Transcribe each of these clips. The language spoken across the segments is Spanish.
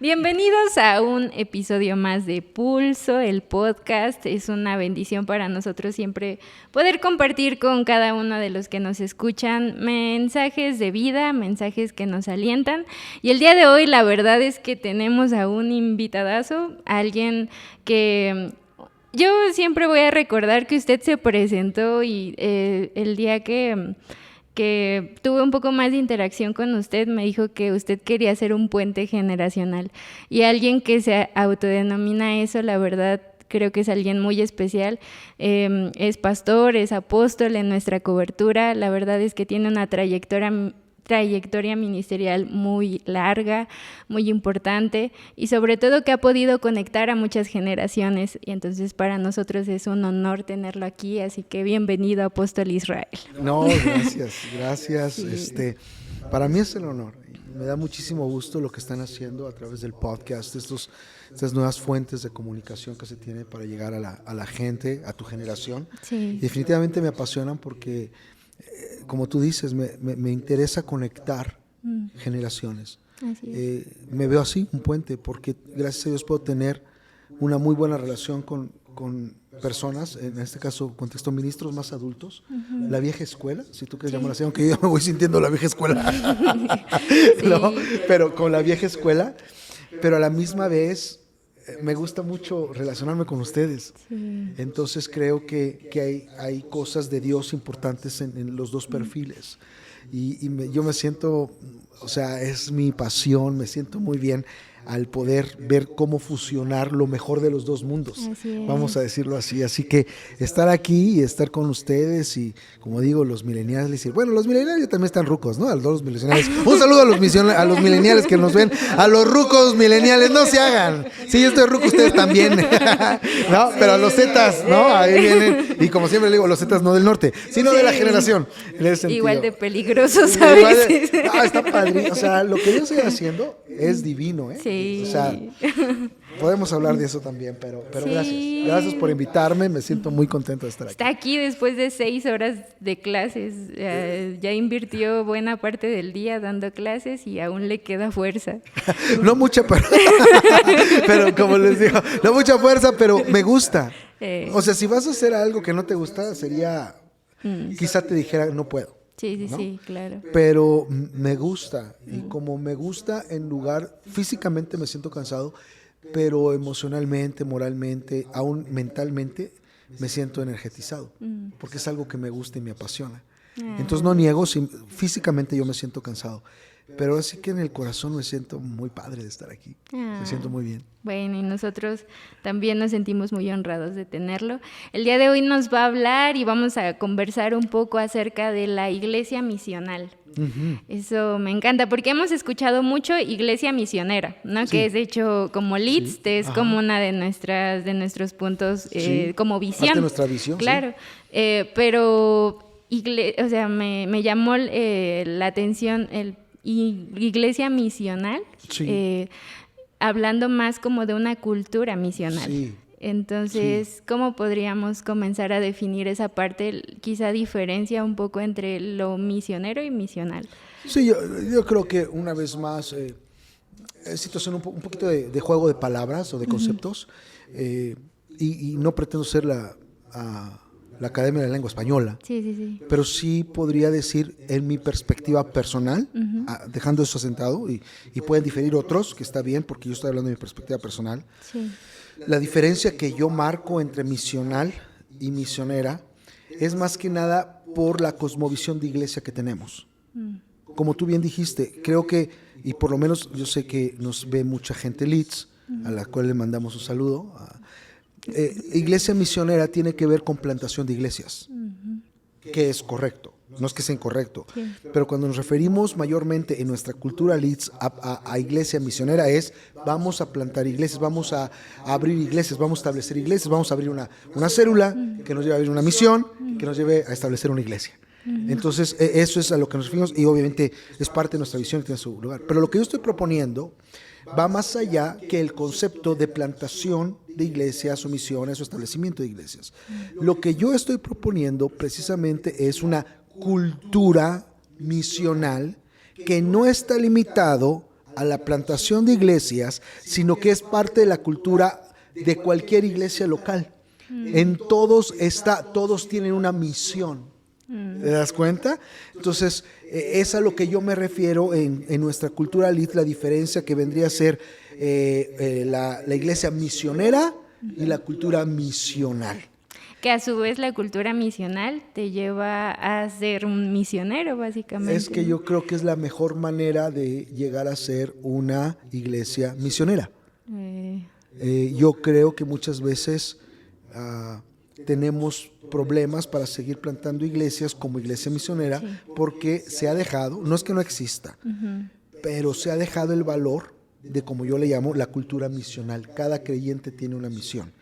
Bienvenidos a un episodio más de Pulso, el podcast. Es una bendición para nosotros siempre poder compartir con cada uno de los que nos escuchan mensajes de vida, mensajes que nos alientan. Y el día de hoy la verdad es que tenemos a un invitadazo, alguien que yo siempre voy a recordar que usted se presentó y el día que tuve un poco más de interacción con usted, me dijo que usted quería ser un puente generacional. Y alguien que se autodenomina eso, la verdad, creo que es alguien muy especial. Es pastor, es apóstol en nuestra cobertura. La verdad es que tiene una trayectoria ministerial muy larga, muy importante y sobre todo que ha podido conectar a muchas generaciones y entonces para nosotros es un honor tenerlo aquí, así que bienvenido Apóstol Israel. No, gracias. Sí. Para mí es el honor. Me da muchísimo gusto lo que están haciendo a través del podcast, estas nuevas fuentes de comunicación que se tiene para llegar a la gente, a tu generación. Sí. Definitivamente me apasionan porque como tú dices, me interesa conectar generaciones. Me veo así, un puente, porque gracias a Dios puedo tener una muy buena relación con personas, en este caso, contexto ministros más adultos, la vieja escuela, si tú quieres llamarla así, aunque yo me voy sintiendo la vieja escuela, sí. ¿No? Pero con la vieja escuela, pero a la misma vez me gusta mucho relacionarme con ustedes. Sí. Entonces creo que hay cosas de Dios importantes en los dos perfiles. Yo me siento, o sea, es mi pasión, me siento muy bien al poder ver cómo fusionar lo mejor de los dos mundos, vamos a decirlo así. Así que estar aquí y estar con ustedes y, como digo, los millennials, bueno, los millennials también están rucos, ¿no? A los millennials. Un saludo a los millennials que nos ven, a los rucos millennials, no se hagan. Sí, yo estoy ruco, ustedes también, ¿no? Pero a los zetas, ¿no? Ahí vienen, y como siempre le digo, los zetas no del norte, sino de la generación. Igual de peligrosos a veces. Está padre, o sea, lo que yo estoy haciendo es divino, ¿eh? Sí. O sea, podemos hablar de eso también, pero sí. Gracias por invitarme, me siento muy contento de estar aquí. Está aquí después de 6 horas de clases, ya invirtió buena parte del día dando clases y aún le queda fuerza. No mucha, pero como les digo, no mucha fuerza, pero me gusta. O sea, si vas a hacer algo que no te gusta, sería, quizá te dijera, no puedo. Sí, ¿no? sí, claro. Pero me gusta, y como me gusta en lugar, físicamente me siento cansado, pero emocionalmente, moralmente, aún mentalmente, me siento energetizado, porque es algo que me gusta y me apasiona. Entonces no niego, físicamente yo me siento cansado, pero así que en el corazón me siento muy padre de estar aquí, me siento muy bien. Bueno, y nosotros también nos sentimos muy honrados de tenerlo. El día de hoy nos va a hablar y vamos a conversar un poco acerca de la iglesia misional. Uh-huh. Eso me encanta, porque hemos escuchado mucho iglesia misionera, ¿no? Sí. Que es de hecho como Leeds, sí. Es como una de nuestros puntos, sí. Como visión. Parte de nuestra visión, claro. Sí. Pero, o sea, me llamó la atención el iglesia misional. Sí. Hablando más como de una cultura misional. Sí. Entonces, sí. ¿Cómo podríamos comenzar a definir esa parte? Quizá diferencia un poco entre lo misionero y misional. Sí, yo creo que una vez más, situación un poquito de juego de palabras o de conceptos, y no pretendo ser la Academia de la Lengua Española, sí. Pero sí podría decir en mi perspectiva personal, dejando eso asentado, y pueden diferir otros, que está bien porque yo estoy hablando de mi perspectiva personal. Sí. La diferencia que yo marco entre misional y misionera es más que nada por la cosmovisión de iglesia que tenemos. Como tú bien dijiste, creo que, y por lo menos yo sé que nos ve mucha gente Leeds, a la cual le mandamos un saludo. Iglesia misionera tiene que ver con plantación de iglesias, que es correcto, no es que sea incorrecto, sí. Pero cuando nos referimos mayormente en nuestra cultura Leeds a iglesia misionera es, vamos a plantar iglesias, vamos a abrir iglesias, vamos a establecer iglesias, vamos a abrir una célula que nos lleve a abrir una misión, que nos lleve a establecer una iglesia. Entonces eso es a lo que nos referimos y obviamente es parte de nuestra visión y tiene su lugar, pero lo que yo estoy proponiendo va más allá que el concepto de plantación de iglesias o misiones o establecimiento de iglesias. Lo que yo estoy proponiendo precisamente es una cultura misional que no está limitado a la plantación de iglesias, sino que es parte de la cultura de cualquier iglesia local. En todos tienen una misión. ¿Te das cuenta? Entonces, es a lo que yo me refiero en nuestra cultura LIT, la diferencia que vendría a ser la iglesia misionera y la cultura misional. Que a su vez la cultura misional te lleva a ser un misionero, básicamente. Es que yo creo que es la mejor manera de llegar a ser una iglesia misionera. Yo creo que muchas veces tenemos problemas para seguir plantando iglesias como iglesia misionera, sí, porque se ha dejado, no es que no exista, pero se ha dejado el valor de, como yo le llamo, la cultura misional. Cada creyente tiene una misión,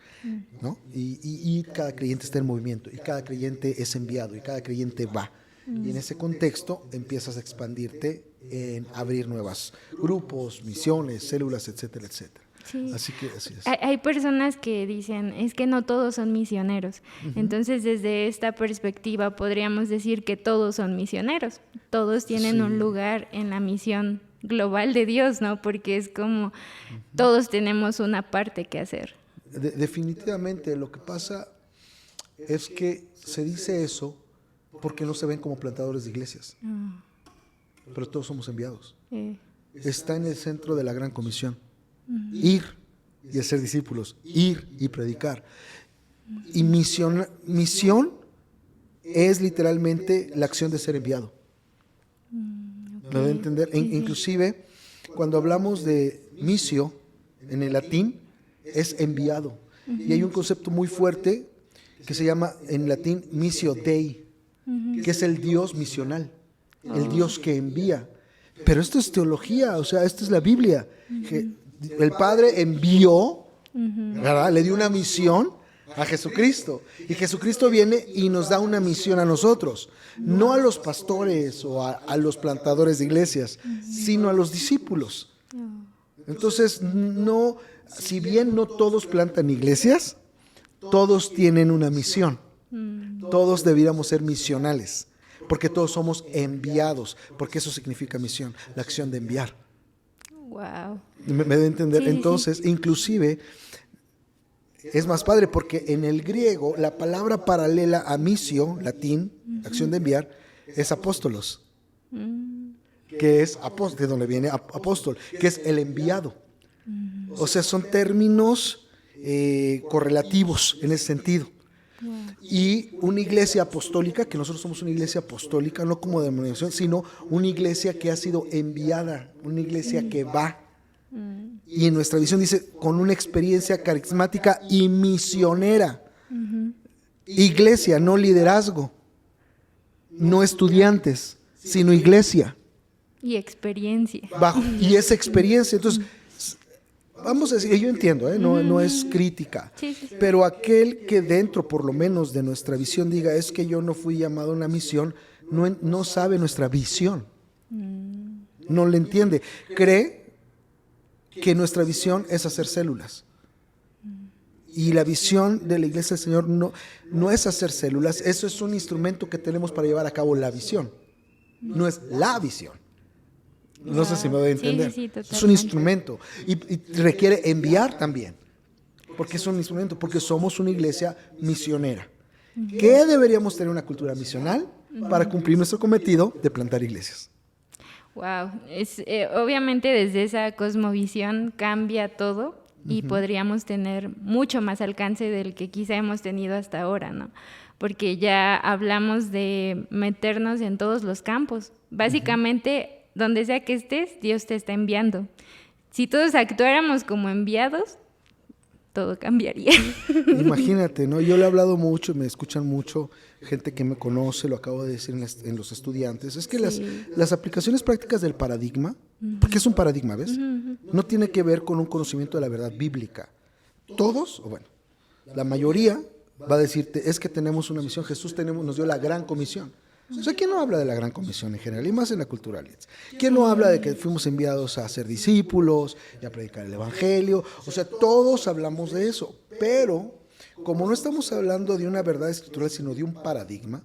¿no? Y cada creyente está en movimiento, y cada creyente es enviado, y cada creyente va. Y en ese contexto empiezas a expandirte en abrir nuevos grupos, misiones, células, etcétera, etcétera. Sí. Así es. Hay personas que dicen, es que no todos son misioneros. Entonces, desde esta perspectiva podríamos decir que todos son misioneros. Todos tienen un lugar en la misión global de Dios, ¿no? Porque es como todos tenemos una parte que hacer. Definitivamente, lo que pasa es que se dice eso porque no se ven como plantadores de iglesias. Pero todos somos enviados. Está en el centro de la gran comisión. Ir y hacer discípulos, ir y predicar. Y misión es literalmente la acción de ser enviado. ¿Lo debe entender? Inclusive, cuando hablamos de missio, en el latín, es enviado. Y hay un concepto muy fuerte que se llama en latín missio Dei, que es el Dios misional, el Dios que envía. Pero esto es teología, o sea, esto es la Biblia. El Padre envió, ¿verdad? Le dio una misión a Jesucristo. Y Jesucristo viene y nos da una misión a nosotros. No a los pastores o a los plantadores de iglesias, sino a los discípulos. Entonces, no, si bien no todos plantan iglesias, todos tienen una misión. Todos debiéramos ser misionales, porque todos somos enviados, porque eso significa misión, la acción de enviar. Wow. ¿Me debe entender? Sí, entonces, sí. Inclusive, es más padre porque en el griego la palabra paralela a misio, latín, acción de enviar, es apóstolos, que es de donde viene apóstol, que es el enviado. O sea, son términos correlativos en ese sentido. Wow. Y una iglesia apostólica, que nosotros somos una iglesia apostólica, no como denominación, sino una iglesia que ha sido enviada, una iglesia que va. Y en nuestra visión dice, con una experiencia carismática y misionera. Iglesia, no liderazgo, no estudiantes, sino iglesia. Y experiencia. Y esa experiencia, entonces, vamos a decir, yo entiendo, no es crítica, Sí. pero aquel que dentro, por lo menos de nuestra visión, diga, es que yo no fui llamado a una misión, no sabe nuestra visión, no le entiende, cree que nuestra visión es hacer células. Y la visión de la Iglesia del Señor no es hacer células, eso es un instrumento que tenemos para llevar a cabo la visión, no es la visión. No sé si me voy a entender. Sí, es un instrumento y requiere enviar también, porque es un instrumento, porque somos una iglesia misionera. ¿Qué deberíamos tener una cultura misional para cumplir nuestro cometido de plantar iglesias? Wow, obviamente desde esa cosmovisión cambia todo y podríamos tener mucho más alcance del que quizá hemos tenido hasta ahora, ¿no? Porque ya hablamos de meternos en todos los campos. Básicamente, donde sea que estés, Dios te está enviando. Si todos actuáramos como enviados, todo cambiaría. Imagínate, ¿no? Yo le he hablado mucho, me escuchan mucho, gente que me conoce, lo acabo de decir en los estudiantes, es que las aplicaciones prácticas del paradigma, porque es un paradigma, ¿ves? No tiene que ver con un conocimiento de la verdad bíblica. Todos, o bueno, la mayoría va a decirte, es que tenemos una misión, Jesús nos dio la gran comisión. O sea, ¿quién no habla de la gran comisión en general? Y más en la cultura LIT. ¿Quién no habla de que fuimos enviados a ser discípulos y a predicar el evangelio? O sea, todos hablamos de eso. Pero, como no estamos hablando de una verdad escritural, sino de un paradigma,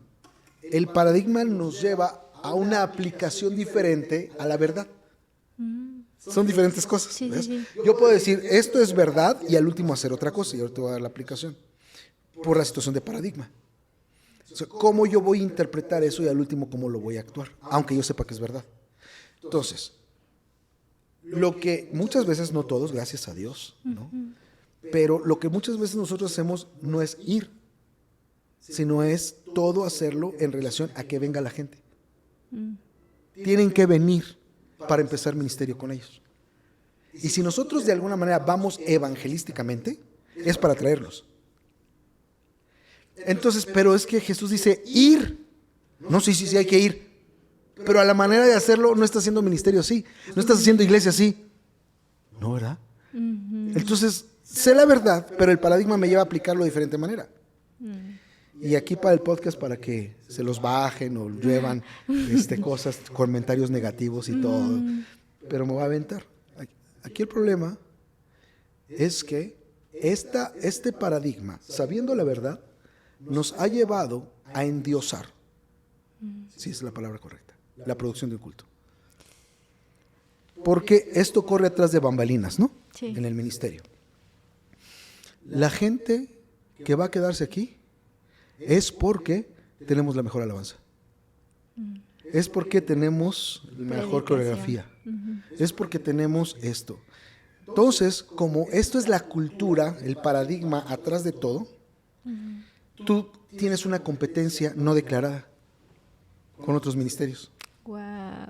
el paradigma nos lleva a una aplicación diferente a la verdad. Son diferentes cosas. Sí, ¿ves? sí. Yo puedo decir, esto es verdad, y al último hacer otra cosa, y ahora te voy a dar la aplicación, por la situación de paradigma. O sea, ¿cómo yo voy a interpretar eso y al último cómo lo voy a actuar? Aunque yo sepa que es verdad. Entonces, lo que muchas veces, no todos, gracias a Dios, ¿no? Pero lo que muchas veces nosotros hacemos no es ir, sino es todo hacerlo en relación a que venga la gente. Tienen que venir para empezar ministerio con ellos. Y si nosotros de alguna manera vamos evangelísticamente, es para traerlos. Entonces, pero es que Jesús dice ir. No, sí, hay que ir. Pero a la manera de hacerlo no estás haciendo ministerio así. No estás haciendo iglesia así. No, ¿verdad? Entonces, sé la verdad, pero el paradigma me lleva a aplicarlo de diferente manera. Y aquí para el podcast, para que se los bajen o lluevan cosas, comentarios negativos y todo. Pero me voy a aventar. Aquí el problema es que este paradigma, sabiendo la verdad, nos ha llevado a endiosar, si es la palabra correcta, la producción de un culto. Porque esto corre atrás de bambalinas, ¿no? Sí. En el ministerio. La gente que va a quedarse aquí es porque tenemos la mejor alabanza. Es porque tenemos la mejor coreografía. Es porque tenemos esto. Entonces, como esto es la cultura, el paradigma atrás de todo, tú tienes una competencia no declarada con otros ministerios. Wow.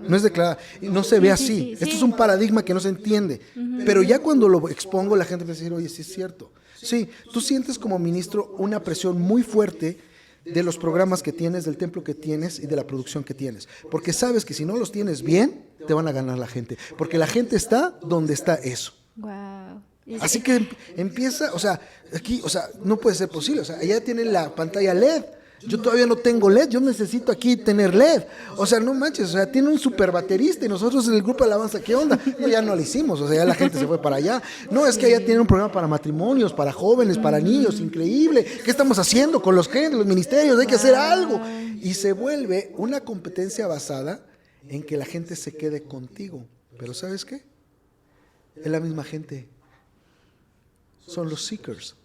No es declarada, no se ve así. Sí. Esto es un paradigma que no se entiende. Pero ya cuando lo expongo, la gente va a decir, oye, sí es cierto. Sí, tú sientes como ministro una presión muy fuerte de los programas que tienes, del templo que tienes y de la producción que tienes. Porque sabes que si no los tienes bien, te van a ganar la gente. Porque la gente está donde está eso. Wow. Así que empieza, o sea, aquí, o sea, no puede ser posible. O sea, allá tienen la pantalla LED. Yo todavía no tengo LED, yo necesito aquí tener LED. O sea, no manches, o sea, tiene un super baterista y nosotros en el grupo de alabanza, ¿qué onda? No, ya no lo hicimos, o sea, ya la gente se fue para allá. No, es que allá tienen un programa para matrimonios, para jóvenes, para niños, increíble. ¿Qué estamos haciendo con los ministerios? Hay que hacer algo. Y se vuelve una competencia basada en que la gente se quede contigo. Pero ¿sabes qué? Es la misma gente. Son los seekers,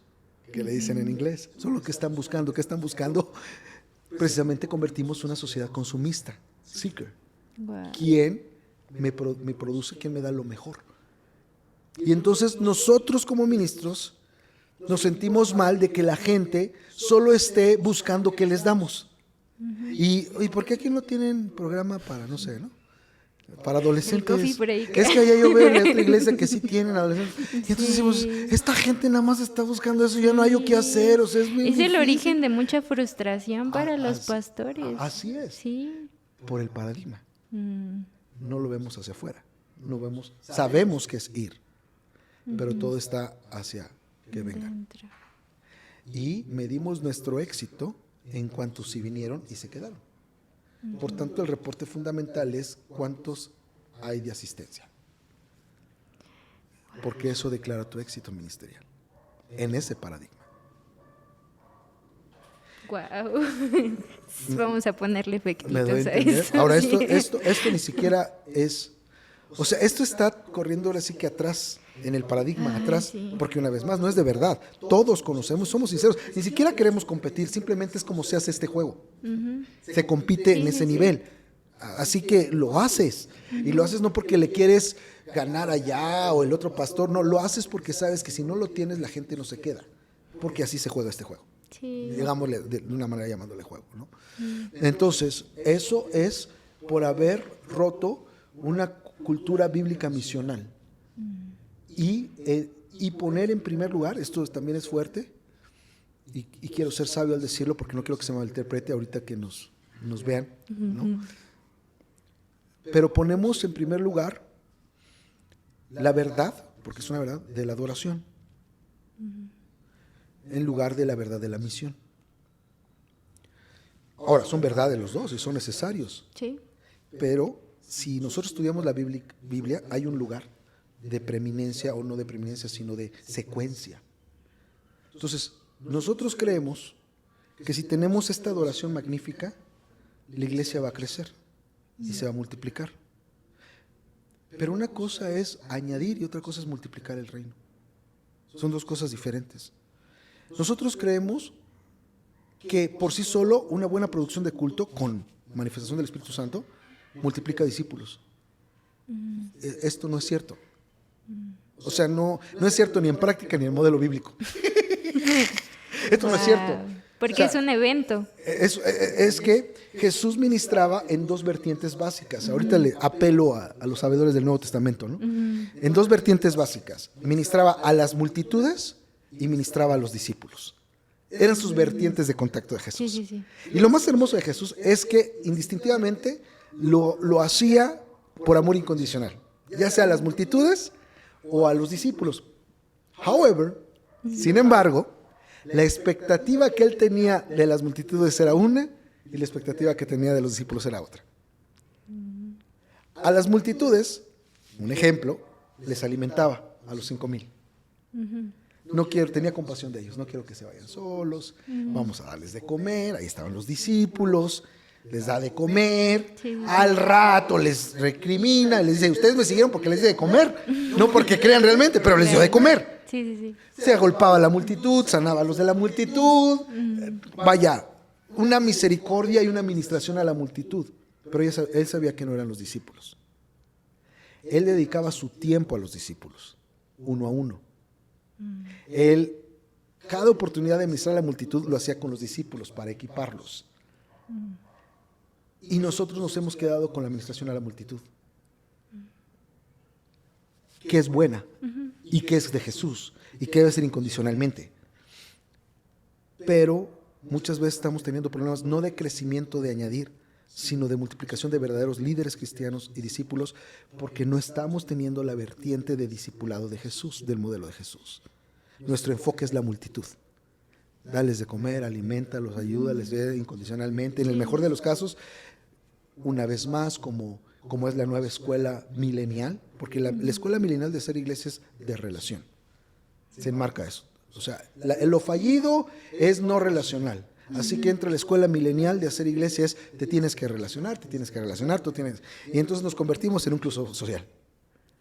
que le dicen en inglés. Son los que están buscando. ¿Qué están buscando? Precisamente convertimos una sociedad consumista. Seeker. Wow. ¿Quién me produce? ¿Quién me da lo mejor? Y entonces nosotros como ministros nos sentimos mal de que la gente solo esté buscando qué les damos. ¿Y por qué aquí no tienen programa para, no sé, ¿no? Para adolescentes? El coffee break. Es que allá yo veo en la otra iglesia que sí tienen adolescentes. Y entonces decimos, esta gente nada más está buscando eso, ya no hay qué hacer. O sea, es bien Es el difícil. origen de mucha frustración para los pastores. Así es. Sí. Por el paradigma. No lo vemos hacia afuera. No vemos, sabemos que es ir. Pero todo está hacia que vengan. Dentro. Y medimos nuestro éxito en cuanto si vinieron y se quedaron. Por tanto, el reporte fundamental es cuántos hay de asistencia. Porque eso declara tu éxito ministerial en ese paradigma. Wow. Vamos a ponerle efectitos ¿Me doy a a entender? eso. Ahora, Sí. esto ni siquiera es... O sea, esto está corriendo ahora sí que atrás, en el paradigma, atrás, sí. porque una vez más, no es de verdad. Todos conocemos, somos sinceros. Ni siquiera queremos competir, simplemente es como se hace este juego. Se compite en ese nivel. Así que lo haces. Y lo haces no porque le quieres ganar allá o el otro pastor, no, lo haces porque sabes que si no lo tienes, la gente no se queda. Porque así se juega este juego. Sí. Digámosle de una manera llamándole juego, ¿no? Entonces, eso es por haber roto una cultura bíblica misional y poner en primer lugar, esto también es fuerte y quiero ser sabio al decirlo porque no quiero que se malinterprete ahorita que nos vean, ¿no? Pero ponemos en primer lugar la verdad, porque es una verdad, de la adoración en lugar de la verdad de la misión. Ahora, son verdades los dos y son necesarios, Sí. pero si nosotros estudiamos la Biblia, hay un lugar de preeminencia, o no de preeminencia, sino de secuencia. Entonces, nosotros creemos que si tenemos esta adoración magnífica, la iglesia va a crecer y se va a multiplicar. Pero una cosa es añadir y otra cosa es multiplicar el reino. Son dos cosas diferentes. Nosotros creemos que por sí solo una buena producción de culto con manifestación del Espíritu Santo multiplica discípulos. Esto no es cierto. O sea, no es cierto ni en práctica ni en modelo bíblico. Esto no es cierto. Porque O sea, es un evento. Es que Jesús ministraba en dos vertientes básicas. Ahorita le apelo a los sabedores del Nuevo Testamento, ¿no? En dos vertientes básicas. Ministraba a las multitudes y ministraba a los discípulos. Eran sus vertientes de contacto de Jesús. Sí. Y lo más hermoso de Jesús es que indistintamente lo hacía por amor incondicional, ya sea a las multitudes o a los discípulos. However, sin embargo, la expectativa que él tenía de las multitudes era una y la expectativa que tenía de los discípulos era otra. A las multitudes, un ejemplo, les alimentaba a los 5,000. Tenía compasión de ellos, no quiero que se vayan solos, vamos a darles de comer, ahí estaban los discípulos, les da de comer, al rato les recrimina, les dice, ustedes me siguieron porque les di de comer, no porque crean realmente, pero les dio de comer. Sí. Se agolpaba a la multitud, sanaba a los de la multitud, vaya, una misericordia y una administración a la multitud, pero él sabía que no eran los discípulos. Él dedicaba su tiempo a los discípulos, uno a uno. Él, cada oportunidad de ministrar a la multitud lo hacía con los discípulos para equiparlos. Y nosotros nos hemos quedado con la administración a la multitud, que es buena y que es de Jesús y que debe ser incondicionalmente. Pero muchas veces estamos teniendo problemas no de crecimiento de añadir, sino de multiplicación de verdaderos líderes cristianos y discípulos, porque no estamos teniendo la vertiente de discipulado de Jesús, del modelo de Jesús. Nuestro enfoque es la multitud. Dales de comer, alimentalos, ayúdales incondicionalmente. En el mejor de los casos, una vez más, como es la nueva escuela milenial, porque la escuela milenial de ser iglesia es de relación. Se enmarca eso. O sea, lo fallido es no relacional. Así que entra la escuela milenial de hacer iglesia es te tienes que relacionar, tú tienes. Y entonces nos convertimos en un club social.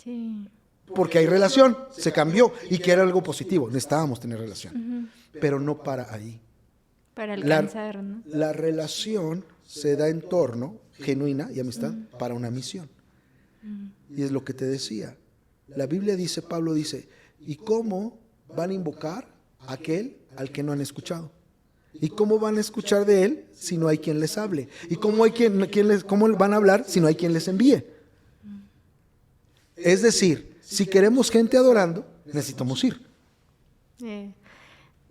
Sí. Porque hay relación, se cambió y que era algo positivo, necesitábamos tener relación. Pero no para ahí. Para alcanzar, ¿no? La relación se da en torno, genuina y amistad, para una misión. Y es lo que te decía. La Biblia dice, Pablo dice, ¿y cómo van a invocar a aquel al que no han escuchado? ¿Y cómo van a escuchar de él si no hay quien les hable? ¿Y cómo van a hablar si no hay quien les envíe? Es decir, si queremos gente adorando, necesitamos ir.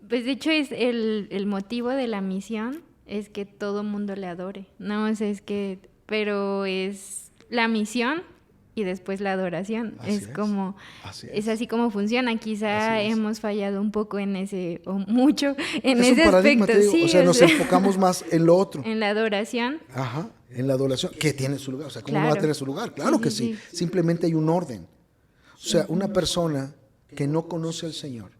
Pues de hecho es el motivo de la misión es que todo mundo le adore. No, o sea, pero es la misión y después la adoración. Es así como funciona. Quizá hemos fallado un poco en ese, o mucho en ese paradigma, aspecto. Sí, o sea, nos enfocamos más en lo otro. En la adoración. Ajá, en la adoración, que tiene su lugar. O sea, ¿cómo Claro. no va a tener su lugar? Claro que sí. Simplemente hay un orden. O sea, una persona que no conoce al Señor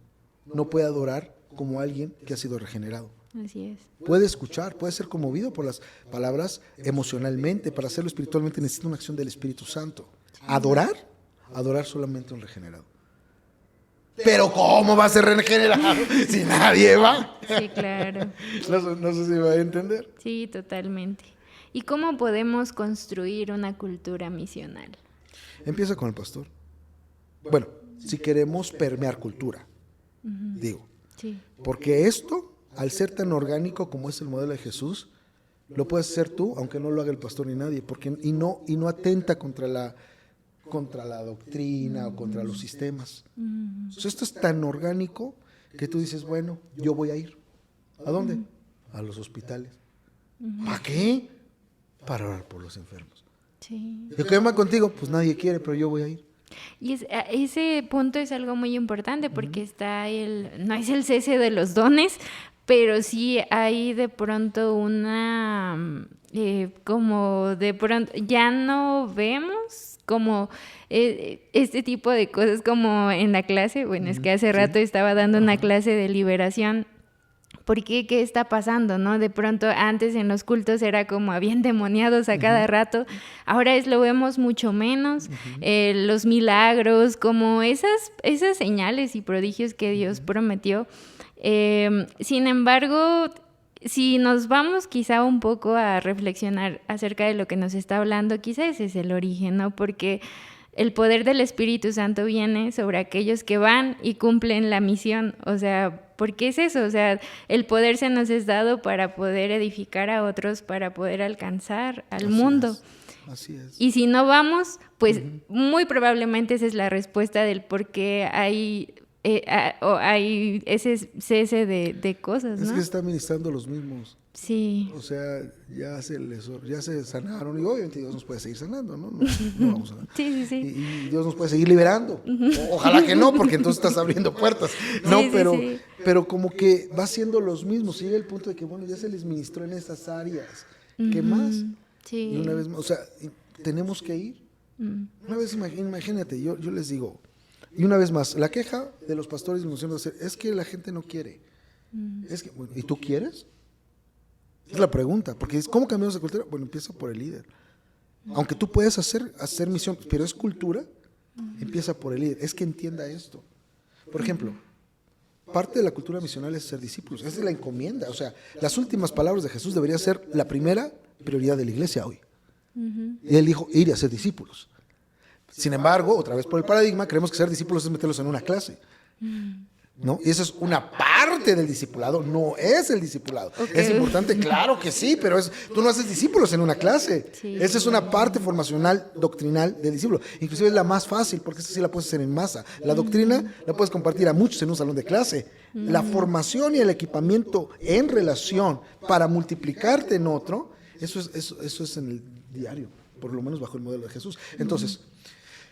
no puede adorar como alguien que ha sido regenerado. Así es. Puede escuchar, puede ser conmovido por las palabras emocionalmente. Para hacerlo espiritualmente necesita una acción del Espíritu Santo. Adorar solamente un regenerado. Pero ¿cómo va a ser regenerado si nadie va? Sí, claro. No sé si me va a entender. Sí, totalmente. ¿Y cómo podemos construir una cultura misional? Empieza con el pastor. Bueno, si queremos permear cultura, digo. Sí. Porque esto, al ser tan orgánico como es el modelo de Jesús, lo puedes hacer tú, aunque no lo haga el pastor ni nadie, y no atenta contra la doctrina o contra los sistemas. O sea, esto es tan orgánico que tú dices, bueno, yo voy a ir. ¿A dónde? A los hospitales. ¿Para qué? Para orar por los enfermos. Sí. ¿Y qué va contigo? Pues nadie quiere, pero yo voy a ir. Y ese punto es algo muy importante porque no es el cese de los dones, pero sí hay de pronto como de pronto ya no vemos como este tipo de cosas como en la clase. Bueno, es que hace rato estaba dando una clase de liberación ¿por qué? ¿Qué está pasando? ¿No? De pronto antes en los cultos era como habían demoniados a cada rato, ahora lo vemos mucho menos, los milagros, como esas señales y prodigios que Dios prometió. Sin embargo, si nos vamos quizá un poco a reflexionar acerca de lo que nos está hablando, quizá ese es el origen, ¿no? Porque el poder del Espíritu Santo viene sobre aquellos que van y cumplen la misión. O sea, ¿por qué es eso? O sea, el poder se nos es dado para poder edificar a otros, para poder alcanzar al mundo. Así es. Y si no vamos, pues muy probablemente esa es la respuesta del por qué hay ese cese de cosas, ¿no? Es que se están ministrando los mismos. Sí. O sea, ya se sanaron y obviamente Dios nos puede seguir sanando, ¿no? No vamos a... Sí. Y Dios nos puede seguir liberando. Ojalá que no, porque entonces estás abriendo puertas. No, Sí. pero como que va siendo los mismos. Llega el punto de que, bueno, ya se les ministró en estas áreas. ¿Qué más? Sí. Y una vez más, o sea, tenemos que ir. Una vez, imagínate, yo les digo, y una vez más, la queja de los pastores y los misioneros es que la gente no quiere. Es que, bueno, ¿y tú quieres? Es la pregunta, porque es ¿cómo cambiamos de cultura? Bueno, empieza por el líder. Aunque tú puedes hacer misión, pero es cultura, empieza por el líder. Es que entienda esto. Por ejemplo, parte de la cultura misional es ser discípulos. Esa es la encomienda. O sea, las últimas palabras de Jesús debería ser la primera prioridad de la iglesia hoy. Y él dijo, ir y hacer discípulos. Sin embargo, otra vez por el paradigma, creemos que ser discípulos es meterlos en una clase. ¿No? Y eso es una parte del discipulado, no es el discipulado. Okay. Es importante, claro que sí, pero tú no haces discípulos en una clase. Sí. Esa es una parte formacional, doctrinal del discípulo. Inclusive es la más fácil, porque esa sí la puedes hacer en masa. La doctrina la puedes compartir a muchos en un salón de clase. La formación y el equipamiento en relación para multiplicarte en otro, eso es en el diario, por lo menos bajo el modelo de Jesús. Entonces,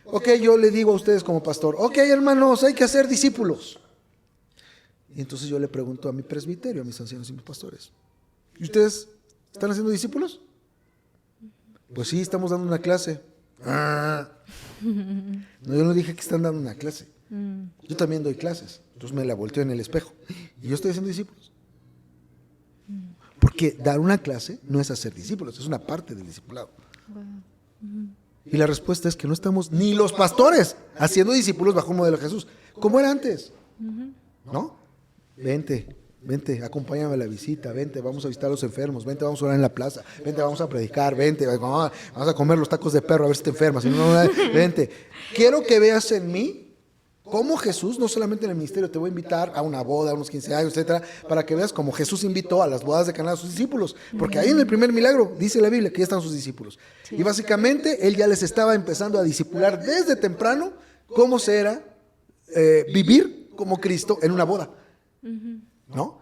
ok, yo le digo a ustedes como pastor, ok, hermanos, hay que hacer discípulos. Y entonces yo le pregunto a mi presbiterio, a mis ancianos y mis pastores, ¿y ustedes están haciendo discípulos? Pues sí, estamos dando una clase. No, yo no dije que están dando una clase. Yo también doy clases. Entonces me la volteo en el espejo. Y yo estoy haciendo discípulos. Porque dar una clase no es hacer discípulos, es una parte del discipulado. Y la respuesta es que no estamos ni los pastores haciendo discípulos bajo un modelo de Jesús, como era antes. ¿No? Vente, acompáñame a la visita, vente, vamos a visitar a los enfermos, vente, vamos a orar en la plaza, vente, vamos a predicar, vente, vamos a comer los tacos de perro a ver si te enfermas, si no, vente. Quiero que veas en mí cómo Jesús, no solamente en el ministerio, te voy a invitar a una boda, a unos 15 años, etcétera, para que veas cómo Jesús invitó a las bodas de Caná a sus discípulos, porque ahí en el primer milagro dice la Biblia que ya están sus discípulos. Y básicamente él ya les estaba empezando a discipular desde temprano cómo será vivir como Cristo en una boda. ¿No?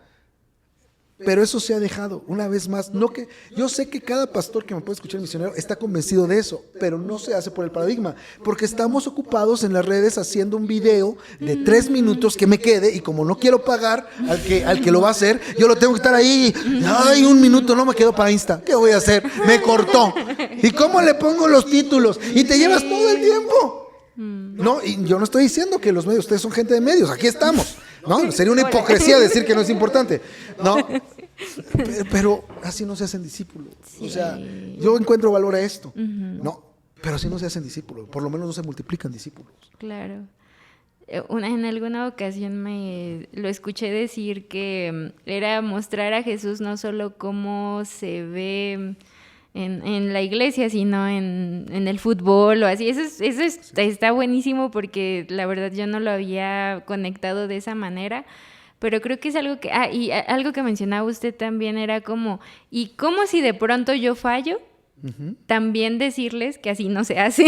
Pero eso se ha dejado una vez más. No que, yo sé que cada pastor que me puede escuchar, misionero, está convencido de eso, pero no se hace por el paradigma, porque estamos ocupados en las redes haciendo un video de 3 minutos que me quede, y como no quiero pagar al que lo va a hacer, yo lo tengo que estar ahí. Ay, 1 minuto no me quedo para Insta. ¿Qué voy a hacer? Me cortó. ¿Y cómo le pongo los títulos? Y te llevas todo el tiempo. No, y yo no estoy diciendo que los medios, ustedes son gente de medios, aquí estamos, ¿no? Sería una hipocresía decir que no es importante, ¿no? Pero así no se hacen discípulos. O sea, yo encuentro valor a esto, ¿no? Pero así no se hacen discípulos, por lo menos no se multiplican discípulos. Claro. En alguna ocasión me lo escuché decir que era mostrar a Jesús no solo cómo se ve en la iglesia, sino en el fútbol o así. Eso está buenísimo, porque la verdad yo no lo había conectado de esa manera, pero creo que es algo que... y algo que mencionaba usted también era como, ¿y cómo si de pronto yo fallo? También decirles que así no se hace,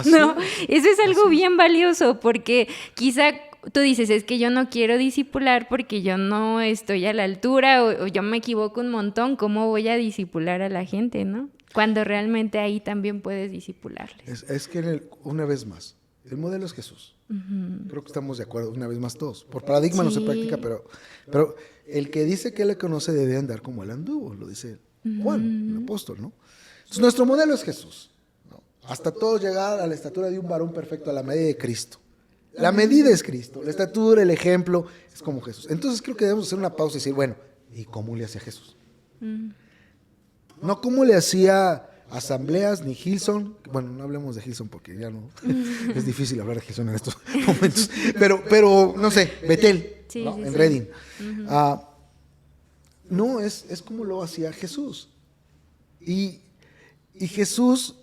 ¿no? Eso es algo bien valioso, porque quizá tú dices, es que yo no quiero discipular porque yo no estoy a la altura o yo me equivoco un montón, ¿cómo voy a discipular a la gente, no? Cuando realmente ahí también puedes discipularles. Es que una vez más, el modelo es Jesús. Creo que estamos de acuerdo una vez más todos. Por paradigma no se practica, pero el que dice que le conoce debe andar como él anduvo, lo dice Juan, el apóstol, ¿no? Entonces, nuestro modelo es Jesús, ¿no? Hasta todos llegar a la estatura de un varón perfecto, a la medida de Cristo. La medida es Cristo, la estatura, el ejemplo, es como Jesús. Entonces creo que debemos hacer una pausa y decir, bueno, y cómo le hacía Jesús. No cómo le hacía Asambleas ni Hillsong. Bueno, no hablemos de Hillsong porque ya no es difícil hablar de Hillsong en estos momentos. Pero no sé, Betel, Sí, ¿no? sí, En sí. Reading. No, es como lo hacía Jesús. Y Jesús,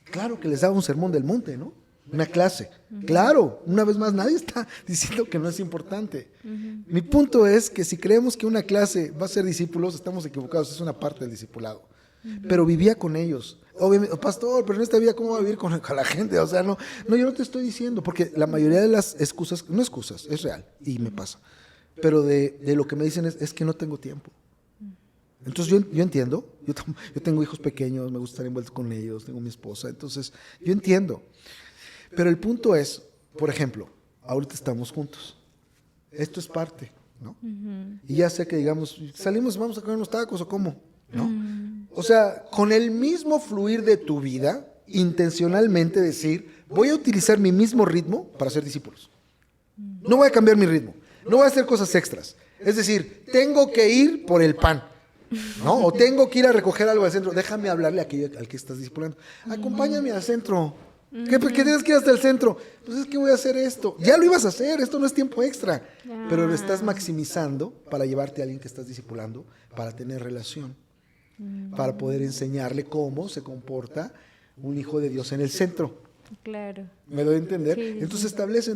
claro que les daba un sermón del monte, ¿no? Una clase. Claro, una vez más, nadie está diciendo que no es importante. Mi punto es que si creemos que una clase va a ser discípulos, estamos equivocados, es una parte del discipulado. Pero vivía con ellos. Obviamente, pastor, pero en esta vida, ¿cómo va a vivir con la gente? O sea, no, yo no te estoy diciendo, porque la mayoría de las excusas, no excusas, es real, y me pasa. Pero de lo que me dicen es que no tengo tiempo. Entonces yo entiendo, yo tengo hijos pequeños, me gusta estar envuelto con ellos, tengo mi esposa, entonces yo entiendo. Pero el punto es, por ejemplo, ahorita estamos juntos. Esto es parte, ¿no? Y ya sé que digamos, salimos, vamos a comer unos tacos o cómo, ¿no? O sea, con el mismo fluir de tu vida, intencionalmente decir, voy a utilizar mi mismo ritmo para ser discípulos. No voy a cambiar mi ritmo, no voy a hacer cosas extras. Es decir, tengo que ir por el pan, ¿no? O tengo que ir a recoger algo al centro. Déjame hablarle a aquello al que estás discipulando. Acompáñame al centro. ¿Qué tienes que ir hasta el centro? Pues es que voy a hacer esto. Ya lo ibas a hacer, esto no es tiempo extra. Pero lo estás maximizando para llevarte a alguien que estás discipulando, para tener relación, para poder enseñarle cómo se comporta un hijo de Dios en el centro. Claro. ¿Me doy a entender? Sí, Entonces establece,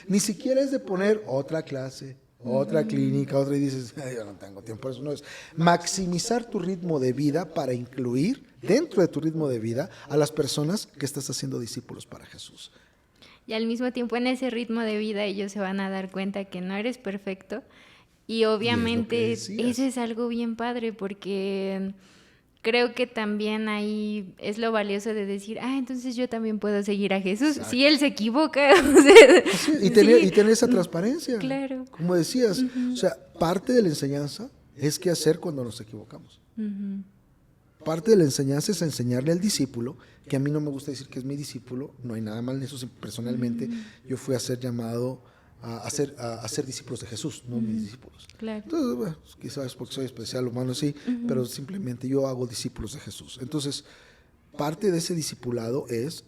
ni siquiera es de poner otra clase, otra clínica, otra, y dices, yo no tengo tiempo, eso no es. Maximizar tu ritmo de vida para incluir dentro de tu ritmo de vida a las personas que estás haciendo discípulos para Jesús. Y al mismo tiempo en ese ritmo de vida ellos se van a dar cuenta que no eres perfecto y obviamente eso es algo bien padre porque creo que también ahí es lo valioso de decir, entonces yo también puedo seguir a Jesús. Exacto. Si Él se equivoca. O sea, sí, y tener esa transparencia. Claro. Como decías, o sea, parte de la enseñanza es qué hacer cuando nos equivocamos. Parte de la enseñanza es enseñarle al discípulo, que a mí no me gusta decir que es mi discípulo, no hay nada mal en eso, personalmente yo fui a ser llamado a ser discípulos de Jesús, no mis discípulos. Claro. Entonces, bueno, quizás porque soy especial humano, sí, pero simplemente yo hago discípulos de Jesús. Entonces, parte de ese discipulado es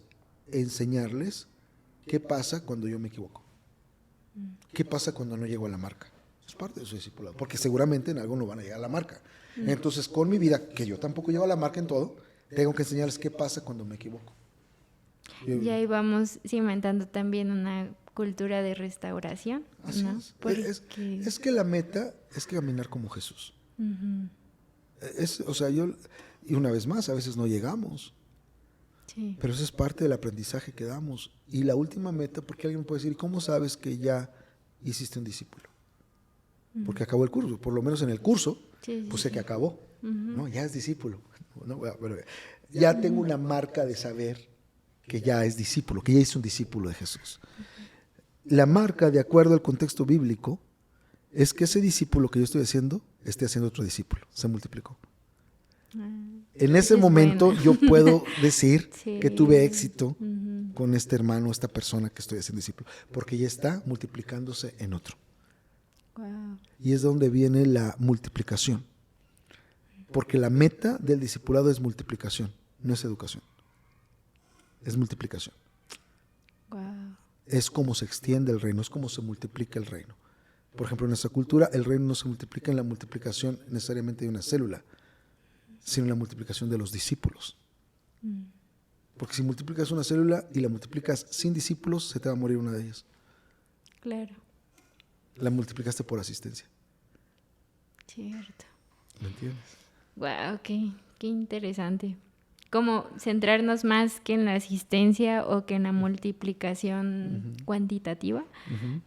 enseñarles qué pasa cuando yo me equivoco. ¿Qué pasa cuando no llego a la marca? Es parte de su discipulado, porque seguramente en algo no van a llegar a la marca. Entonces, con mi vida, que yo tampoco llego a la marca en todo, tengo que enseñarles qué pasa cuando me equivoco. Y ahí vamos cimentando también una cultura de restauración, Así ¿no? es. Porque... Es que la meta es caminar como Jesús. O sea, y una vez más, a veces no llegamos. Sí. Pero eso es parte del aprendizaje que damos. Y la última meta, porque alguien puede decir, ¿cómo sabes que ya hiciste un discípulo? Porque acabó el curso, por lo menos en el curso, pues sé que acabó, ¿no? Ya es discípulo, ¿no? Bueno, ya tengo una marca de saber que ya es discípulo, que ya es un discípulo de Jesús. La marca, de acuerdo al contexto bíblico, es que ese discípulo que yo estoy haciendo, esté haciendo otro discípulo, se multiplicó. En ese momento yo puedo decir que tuve éxito con este hermano, esta persona que estoy haciendo discípulo, porque ya está multiplicándose en otro. Wow. Y es donde viene la multiplicación. Porque la meta del discipulado es multiplicación, no es educación. Es multiplicación. Wow. Es como se extiende el reino, es como se multiplica el reino. Por ejemplo, en nuestra cultura, el reino no se multiplica en la multiplicación necesariamente de una célula, sino en la multiplicación de los discípulos. Porque si multiplicas una célula y la multiplicas sin discípulos, se te va a morir una de ellas. Claro. La multiplicaste por asistencia. Cierto. ¿Me entiendes? Wow, qué interesante. Como centrarnos más que en la asistencia o que en la multiplicación cuantitativa,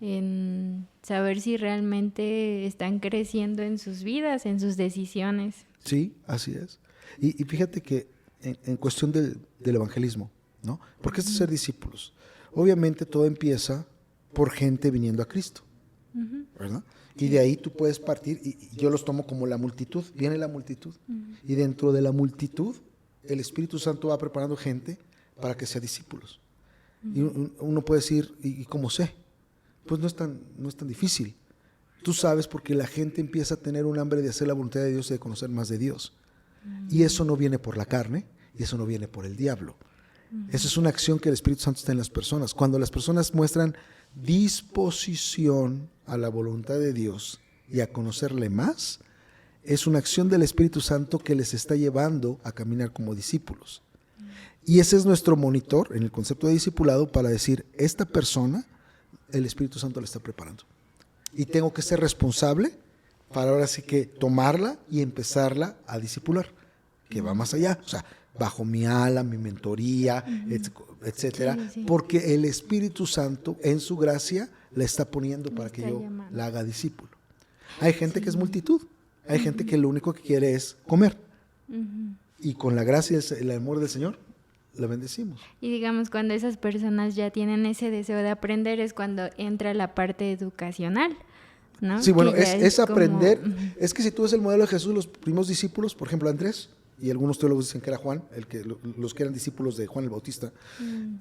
en saber si realmente están creciendo en sus vidas, en sus decisiones. Sí, así es. Y fíjate que en cuestión del evangelismo, ¿no? Porque es de ser discípulos. Obviamente todo empieza por gente viniendo a Cristo, ¿verdad? Y de ahí tú puedes partir, y yo los tomo como la multitud, viene la multitud, y dentro de la multitud el Espíritu Santo va preparando gente para que sea discípulos. Y uno puede decir, ¿y cómo sé? Pues no es tan difícil. Tú sabes, porque la gente empieza a tener un hambre de hacer la voluntad de Dios y de conocer más de Dios. Y eso no viene por la carne y eso no viene por el diablo. Eso es una acción que el Espíritu Santo está en las personas. Cuando las personas muestran disposición a la voluntad de Dios y a conocerle más, es una acción del Espíritu Santo que les está llevando a caminar como discípulos. Y ese es nuestro monitor en el concepto de discipulado para decir, esta persona, el Espíritu Santo la está preparando. Y tengo que ser responsable para ahora sí que tomarla y empezarla a discipular, que va más allá, o sea, bajo mi ala, mi mentoría, etcétera, porque el Espíritu Santo en su gracia la está poniendo para que yo la haga discípulo. Hay gente que es multitud, hay gente que lo único que quiere es comer, y con la gracia y el amor del Señor la bendecimos. Y digamos, cuando esas personas ya tienen ese deseo de aprender es cuando entra la parte educacional, ¿no? Sí, bueno, es como... aprender. Es que si tú ves el modelo de Jesús, los primeros discípulos, por ejemplo Andrés, y algunos teólogos dicen que era Juan, los que eran discípulos de Juan el Bautista,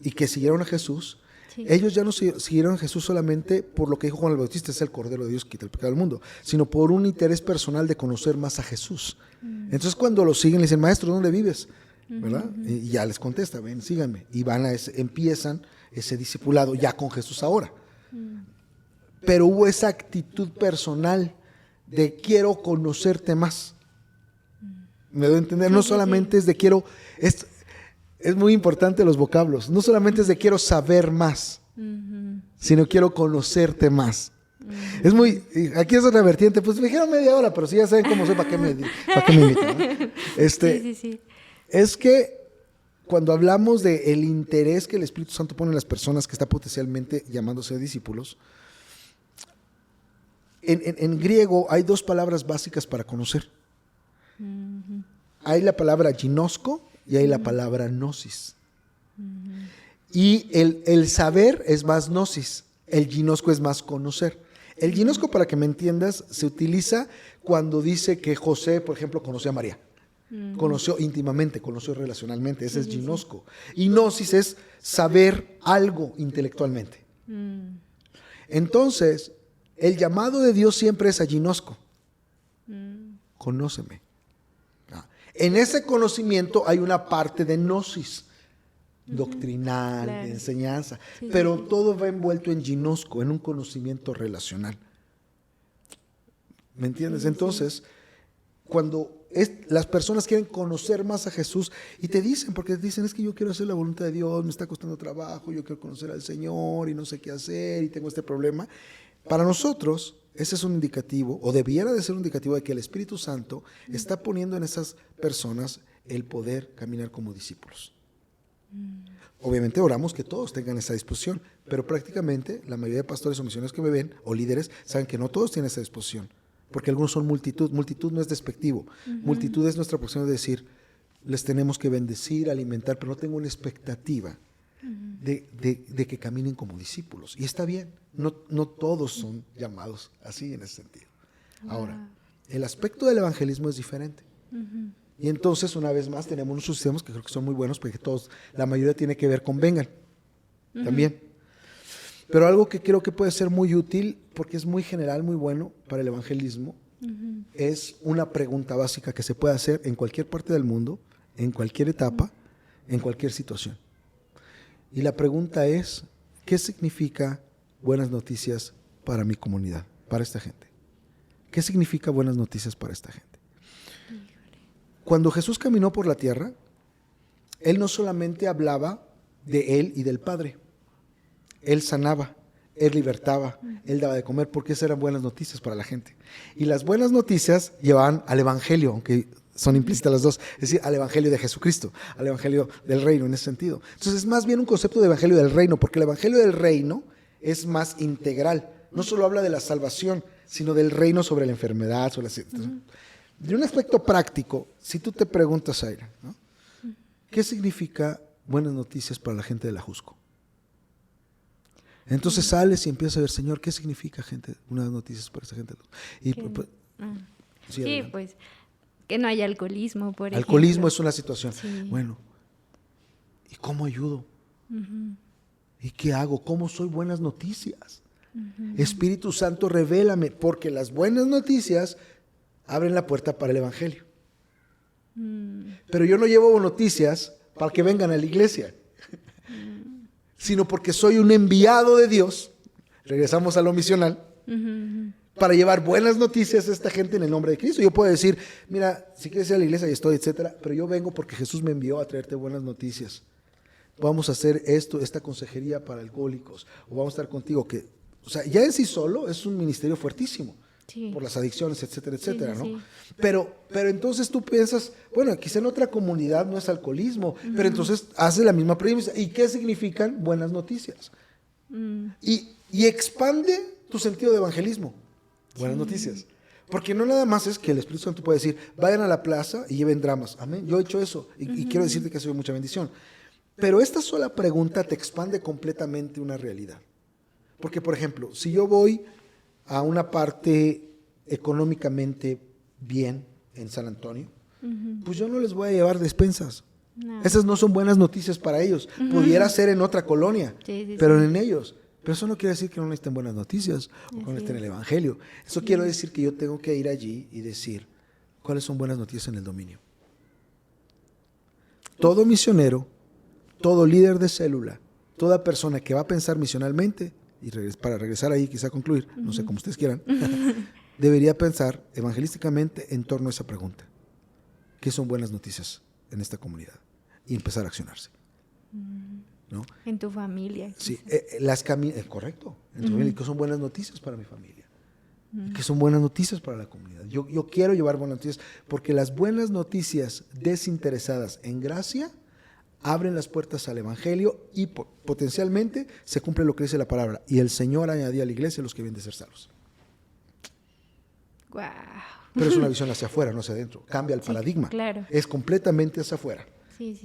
y que siguieron a Jesús, ellos ya no siguieron a Jesús solamente por lo que dijo Juan el Bautista, es el Cordero de Dios que quita el pecado del mundo, sino por un interés personal de conocer más a Jesús. Entonces cuando lo siguen, le dicen, maestro, ¿dónde vives? ¿Verdad? Y ya les contesta, ven, síganme. Y empiezan ese discipulado ya con Jesús ahora. Pero hubo esa actitud personal de quiero conocerte más. ¿Me doy a entender? No solamente es de quiero, es muy importante los vocablos, no solamente es de quiero saber más, sino quiero conocerte más. Es muy, aquí es otra vertiente, pues me dijeron media hora, pero si ya saben cómo soy, ¿para qué me invitan? ¿No? Es que cuando hablamos del interés que el Espíritu Santo pone en las personas que está potencialmente llamándose discípulos, en griego hay dos palabras básicas para conocer. Hay la palabra ginosco y hay la palabra gnosis. Y el saber es más gnosis, el ginosco es más conocer. El ginosco, para que me entiendas, se utiliza cuando dice que José, por ejemplo, conoció a María. Conoció íntimamente, conoció relacionalmente, ese es ginosco. Y gnosis es saber algo intelectualmente. Entonces, el llamado de Dios siempre es a ginosco. Conóceme. En ese conocimiento hay una parte de gnosis, doctrinal, de enseñanza, pero todo va envuelto en ginosco, en un conocimiento relacional. ¿Me entiendes? Entonces, cuando las personas quieren conocer más a Jesús y te dicen, porque te dicen, es que yo quiero hacer la voluntad de Dios, me está costando trabajo, yo quiero conocer al Señor y no sé qué hacer y tengo este problema. Para nosotros, ese es un indicativo, o debiera de ser un indicativo de que el Espíritu Santo está poniendo en esas personas el poder caminar como discípulos. Obviamente oramos que todos tengan esa disposición, pero prácticamente la mayoría de pastores o misioneros que me ven, o líderes, saben que no todos tienen esa disposición, porque algunos son multitud. Multitud no es despectivo, multitud es nuestra posición de decir, les tenemos que bendecir, alimentar, pero no tengo una expectativa de que caminen como discípulos. Y está bien, no todos son llamados así en ese sentido. Ahora, el aspecto del evangelismo es diferente. Y entonces, una vez más, tenemos unos sistemas que creo que son muy buenos, porque la mayoría tiene que ver con vengan, también. Pero algo que creo que puede ser muy útil, porque es muy general, muy bueno para el evangelismo, es una pregunta básica que se puede hacer en cualquier parte del mundo, en cualquier etapa, en cualquier situación. Y la pregunta es, ¿qué significa buenas noticias para mi comunidad, para esta gente? ¿Qué significa buenas noticias para esta gente? Cuando Jesús caminó por la tierra, Él no solamente hablaba de Él y del Padre. Él sanaba, Él libertaba, Él daba de comer, porque esas eran buenas noticias para la gente. Y las buenas noticias llevaban al Evangelio, aunque son implícitas las dos, es decir, al Evangelio de Jesucristo, al Evangelio del Reino en ese sentido. Entonces es más bien un concepto de Evangelio del Reino, porque el Evangelio del Reino es más integral. No solo habla de la salvación, sino del reino sobre la enfermedad, sobre de un aspecto práctico. Si tú te preguntas, Aira, ¿no? ¿Qué significa buenas noticias para la gente de la Jusco? Entonces sales y empiezas a ver, Señor, ¿qué significa buenas noticias para esa gente? Y, pues que no haya alcoholismo, por ejemplo. Alcoholismo es una situación. Sí. Bueno, ¿y cómo ayudo? ¿Y qué hago? ¿Cómo soy buenas noticias? Espíritu Santo, revélame, porque las buenas noticias abren la puerta para el evangelio. Pero yo no llevo noticias para que vengan a la iglesia, sino porque soy un enviado de Dios. Regresamos a lo misional. Para llevar buenas noticias a esta gente en el nombre de Cristo. Yo puedo decir, mira, si quieres ir a la iglesia y estoy, etcétera, pero yo vengo porque Jesús me envió a traerte buenas noticias. Vamos a hacer esta consejería para alcohólicos, o vamos a estar contigo, que, o sea, ya en sí solo es un ministerio fuertísimo, por las adicciones, etcétera, etcétera, ¿no? Pero entonces tú piensas, bueno, quizá en otra comunidad no es alcoholismo, pero entonces hace la misma premisa. ¿Y qué significan buenas noticias? Y expande tu sentido de evangelismo. Buenas noticias. Porque no nada más es que el Espíritu Santo puede decir, vayan a la plaza y lleven dramas. Amén. Yo he hecho eso y quiero decirte que ha sido mucha bendición. Pero esta sola pregunta te expande completamente una realidad. Porque, por ejemplo, si yo voy a una parte económicamente bien en San Antonio, pues yo no les voy a llevar despensas. No. Esas no son buenas noticias para ellos. Pudiera ser en otra colonia, pero en ellos. Pero eso no quiere decir que no necesiten buenas noticias o que no necesiten el evangelio. Eso quiere decir que yo tengo que ir allí y decir cuáles son buenas noticias en el dominio. Todo misionero, todo líder de célula, toda persona que va a pensar misionalmente, y para regresar ahí, quizá concluir, no sé, como ustedes quieran, debería pensar evangelísticamente en torno a esa pregunta. ¿Qué son buenas noticias en esta comunidad? Y empezar a accionarse. ¿No? En tu familia. Sí, correcto. En tu familia, que son buenas noticias para mi familia. Que son buenas noticias para la comunidad. Yo quiero llevar buenas noticias porque las buenas noticias desinteresadas en gracia abren las puertas al evangelio y potencialmente se cumple lo que dice la palabra. Y el Señor añadía a la iglesia los que vienen de ser salvos. Wow. Pero es una visión hacia afuera, no hacia adentro. Cambia el paradigma. Claro. Es completamente hacia afuera. Sí.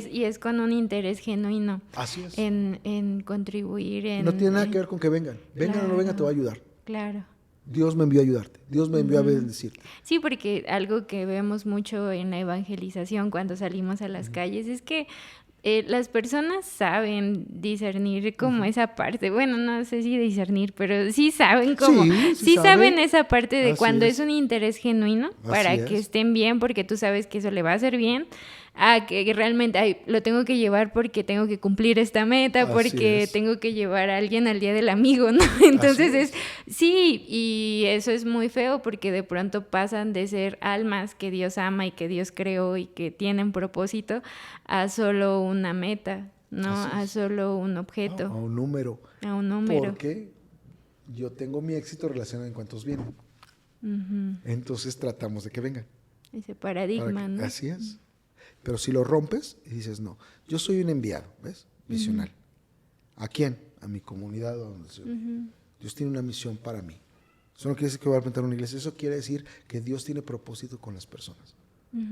Y es con un interés genuino. Así es. En contribuir. No tiene nada que ver con que vengan. Vengan o no vengan, te va a ayudar. Claro. Dios me envió a ayudarte. Dios me envió a bendecirte. Sí, porque algo que vemos mucho en la evangelización cuando salimos a las calles es que las personas saben discernir como esa parte. Bueno, no sé si discernir, pero sí saben cómo. Sí saben esa parte de cuando es un interés genuino para que estén bien, porque tú sabes que eso le va a hacer bien, a que realmente lo tengo que llevar porque tengo que cumplir esta meta, porque tengo que llevar a alguien al día del amigo, ¿no? Entonces sí, y eso es muy feo porque de pronto pasan de ser almas que Dios ama y que Dios creó y que tienen propósito a solo una meta, ¿no? A solo un objeto. A un número. A un número. Porque yo tengo mi éxito relacionado en cuantos vienen. Entonces tratamos de que vengan. Ese paradigma, ¿no? Así es. Pero si lo rompes y dices, no, yo soy un enviado, ¿ves? Misional. ¿A quién? A mi comunidad. Donde Dios tiene una misión para mí. Eso no quiere decir que voy a plantar una iglesia, eso quiere decir que Dios tiene propósito con las personas.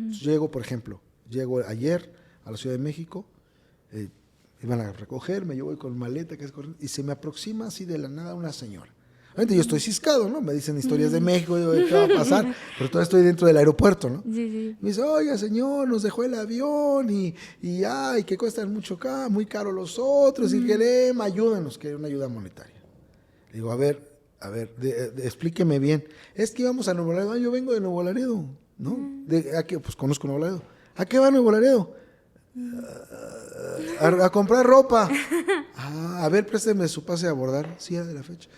Yo por ejemplo, llego ayer a la Ciudad de México, iban a recogerme, yo voy con maleta y se me aproxima así de la nada una señora. Obviamente yo estoy ciscado, ¿no? Me dicen historias de México, digo, ¿qué va a pasar? Pero todavía estoy dentro del aeropuerto, ¿no? Sí. Me dice, oiga, señor, nos dejó el avión y que cuestan mucho acá, muy caro los otros, y queremos, ayúdanos, que una ayuda monetaria. Le digo, a ver, explíqueme bien. Es que íbamos a Nuevo Laredo. Yo vengo de Nuevo Laredo, ¿no? Pues conozco Nuevo Laredo. ¿A qué va Nuevo Laredo? A comprar ropa. A ver, présteme su pase a abordar. Sí, de la fecha.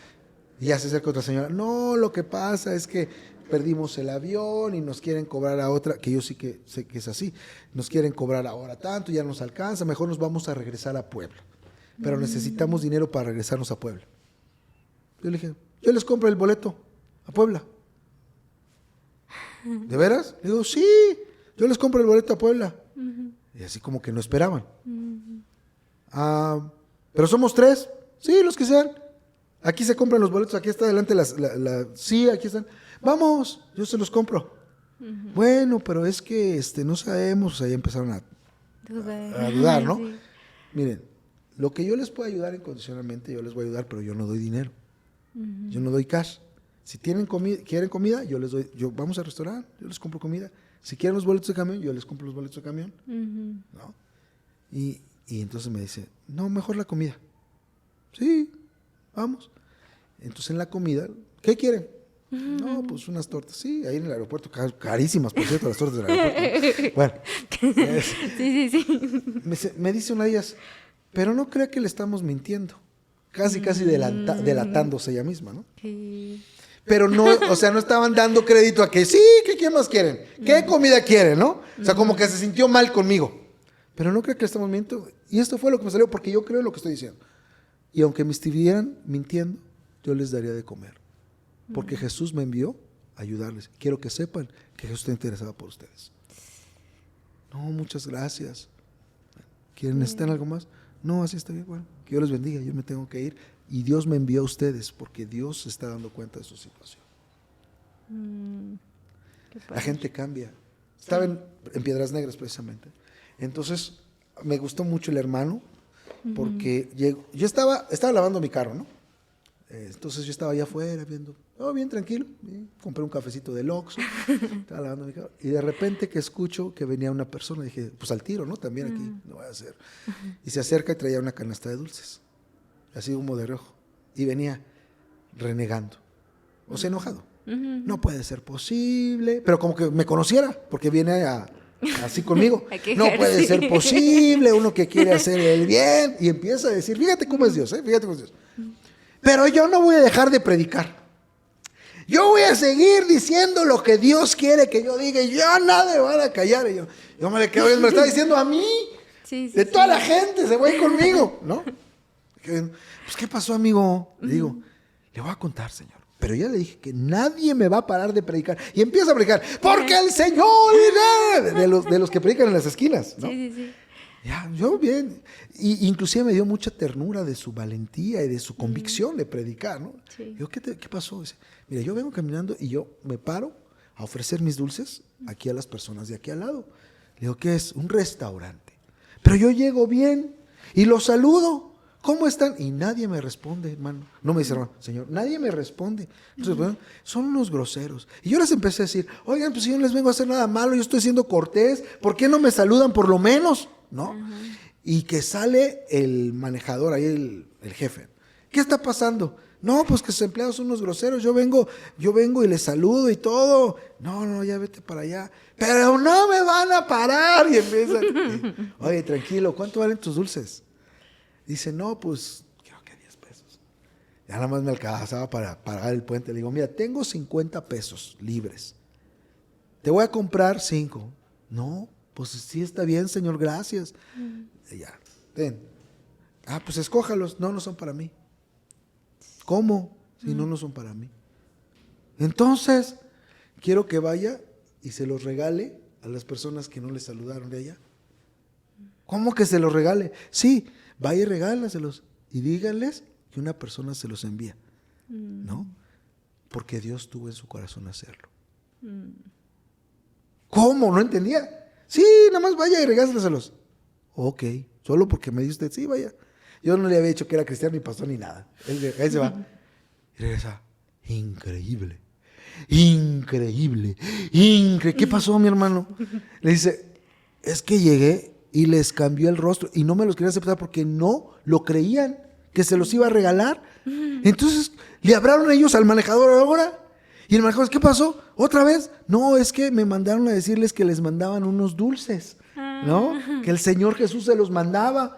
Y ya se acerca otra señora. No, lo que pasa es que perdimos el avión y nos quieren cobrar a otra, que yo sí que sé que es así. Nos quieren cobrar ahora tanto, ya nos alcanza, mejor nos vamos a regresar a Puebla. Pero necesitamos dinero para regresarnos a Puebla. Yo le dije, yo les compro el boleto a Puebla. ¿De veras? Le digo, sí, yo les compro el boleto a Puebla. Y así como que no esperaban. ¿Pero somos 3? Sí, los que sean. Aquí se compran los boletos, aquí está adelante sí, aquí están. Vamos, yo se los compro. Bueno, pero es que no sabemos, ahí empezaron a dudar, ¿no? Sí. Miren, lo que yo les puedo ayudar incondicionalmente, yo les voy a ayudar, pero yo no doy dinero. Yo no doy cash. Si quieren comida, yo les doy, vamos al restaurante, yo les compro comida. Si quieren los boletos de camión, yo les compro los boletos de camión. ¿No? Y entonces me dice, no, mejor la comida. Sí, vamos. Entonces en la comida, ¿qué quieren? No, pues unas tortas. Sí, ahí en el aeropuerto, carísimas, por cierto, las tortas del aeropuerto. Bueno, Sí. me dice una de ellas, pero no crea que le estamos mintiendo. Casi delatándose ella misma, ¿no? Sí. Pero no, o sea, no estaban dando crédito a que sí, que ¿qué más quieren? ¿Qué comida quieren, no? O sea, como que se sintió mal conmigo. Pero no creo que le estamos mintiendo. Y esto fue lo que me salió, porque yo creo en lo que estoy diciendo. Y aunque me estuvieran mintiendo, yo les daría de comer. Porque Jesús me envió a ayudarles. Quiero que sepan que Jesús está interesado por ustedes. No, muchas gracias. ¿Quieren necesitar algo más? No, así está bien. Bueno, que Dios les bendiga. Yo me tengo que ir. Y Dios me envió a ustedes porque Dios se está dando cuenta de su situación. La gente cambia. Estaba en Piedras Negras precisamente. Entonces, me gustó mucho el hermano porque yo estaba lavando mi carro, ¿no? Entonces yo estaba allá afuera viendo, bien tranquilo, compré un cafecito del Oxxo, estaba lavando mi carro, y de repente que escucho que venía una persona, dije, pues al tiro, ¿no? También aquí, no voy a hacer. Y se acerca y traía una canasta de dulces, así humo de reojo, y venía renegando, o sea, enojado. No puede ser posible, pero como que me conociera, porque viene así conmigo. No puede ser posible, uno que quiere hacer el bien, y empieza a decir, fíjate cómo es Dios, fíjate cómo es Dios. Pero yo no voy a dejar de predicar. Yo voy a seguir diciendo lo que Dios quiere que yo diga, y ya nada me van a callar. Y yo me le quedo, me lo está diciendo a mí, de toda la gente, se va a ir conmigo, ¿no? Pues, ¿qué pasó, amigo? Le digo, le voy a contar, Señor. Pero ya le dije que nadie me va a parar de predicar. Y empieza a predicar, porque el Señor, de los que predican en las esquinas, ¿no? Sí. Ya, yo bien. Y inclusive me dio mucha ternura de su valentía y de su convicción de predicar, ¿no? Sí. Yo, ¿qué pasó? Dice, mira, yo vengo caminando y yo me paro a ofrecer mis dulces aquí a las personas de aquí al lado. Le digo, ¿qué es? Un restaurante. Pero yo llego bien y los saludo. ¿Cómo están? Y nadie me responde, hermano. No me dice, hermano, Señor, nadie me responde. Entonces, bueno, son unos groseros. Y yo les empecé a decir, oigan, pues si yo no les vengo a hacer nada malo, yo estoy siendo cortés, ¿por qué no me saludan por lo menos? ¿No? Y que sale el manejador ahí, el jefe. ¿Qué está pasando? No, pues que sus empleados son unos groseros. Yo vengo y les saludo y todo. No, ya vete para allá. Pero no me van a parar. Y empiezan. Oye, tranquilo, ¿cuánto valen tus dulces? Dice, no, pues, creo que 10 pesos. Ya nada más me alcanzaba para pagar el puente. Le digo, mira, tengo 50 pesos libres. Te voy a comprar 5. No, pues sí está bien, señor, gracias. Ya, ten. Pues escójalos. No son para mí. ¿Cómo? Si no son para mí. Entonces, quiero que vaya y se los regale a las personas que no le saludaron de allá. ¿Cómo que se los regale? Sí, vaya y regálaselos y díganles que una persona se los envía. ¿No? Porque Dios tuvo en su corazón hacerlo. ¿Cómo? No entendía. Sí, nada más vaya y regálaselos. Ok, solo porque me dio usted, sí, vaya. Yo no le había dicho que era cristiano, ni pastor, ni nada. Él se va y regresa. Increíble. ¿Qué pasó, mi hermano? Le dice, es que llegué y les cambió el rostro y no me los quería aceptar porque no lo creían que se los iba a regalar. Entonces le hablaron ellos al manejador ahora. Y el manejador, ¿qué pasó? ¿Otra vez? No, es que me mandaron a decirles que les mandaban unos dulces, ¿no? Que el Señor Jesús se los mandaba.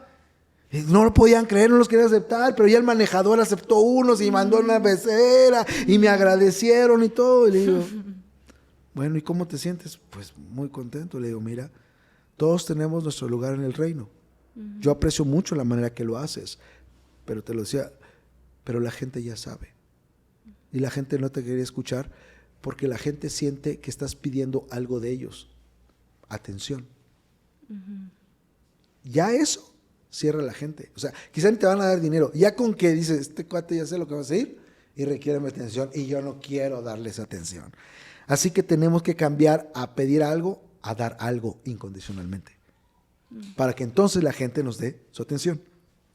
No lo podían creer, no los querían aceptar, pero ya el manejador aceptó unos y mandó una pecera y me agradecieron y todo. Y le digo, bueno, ¿y cómo te sientes? Pues muy contento. Le digo, mira, todos tenemos nuestro lugar en el reino. Yo aprecio mucho la manera que lo haces, pero te lo decía, pero la gente ya sabe. Y la gente no te quería escuchar porque la gente siente que estás pidiendo algo de ellos. Atención. Ya eso cierra la gente. O sea, quizá ni te van a dar dinero. Ya con que dices, este cuate ya sé lo que va a hacer y requiere mi atención y yo no quiero darles atención. Así que tenemos que cambiar a pedir algo a dar algo incondicionalmente. Para que entonces la gente nos dé su atención.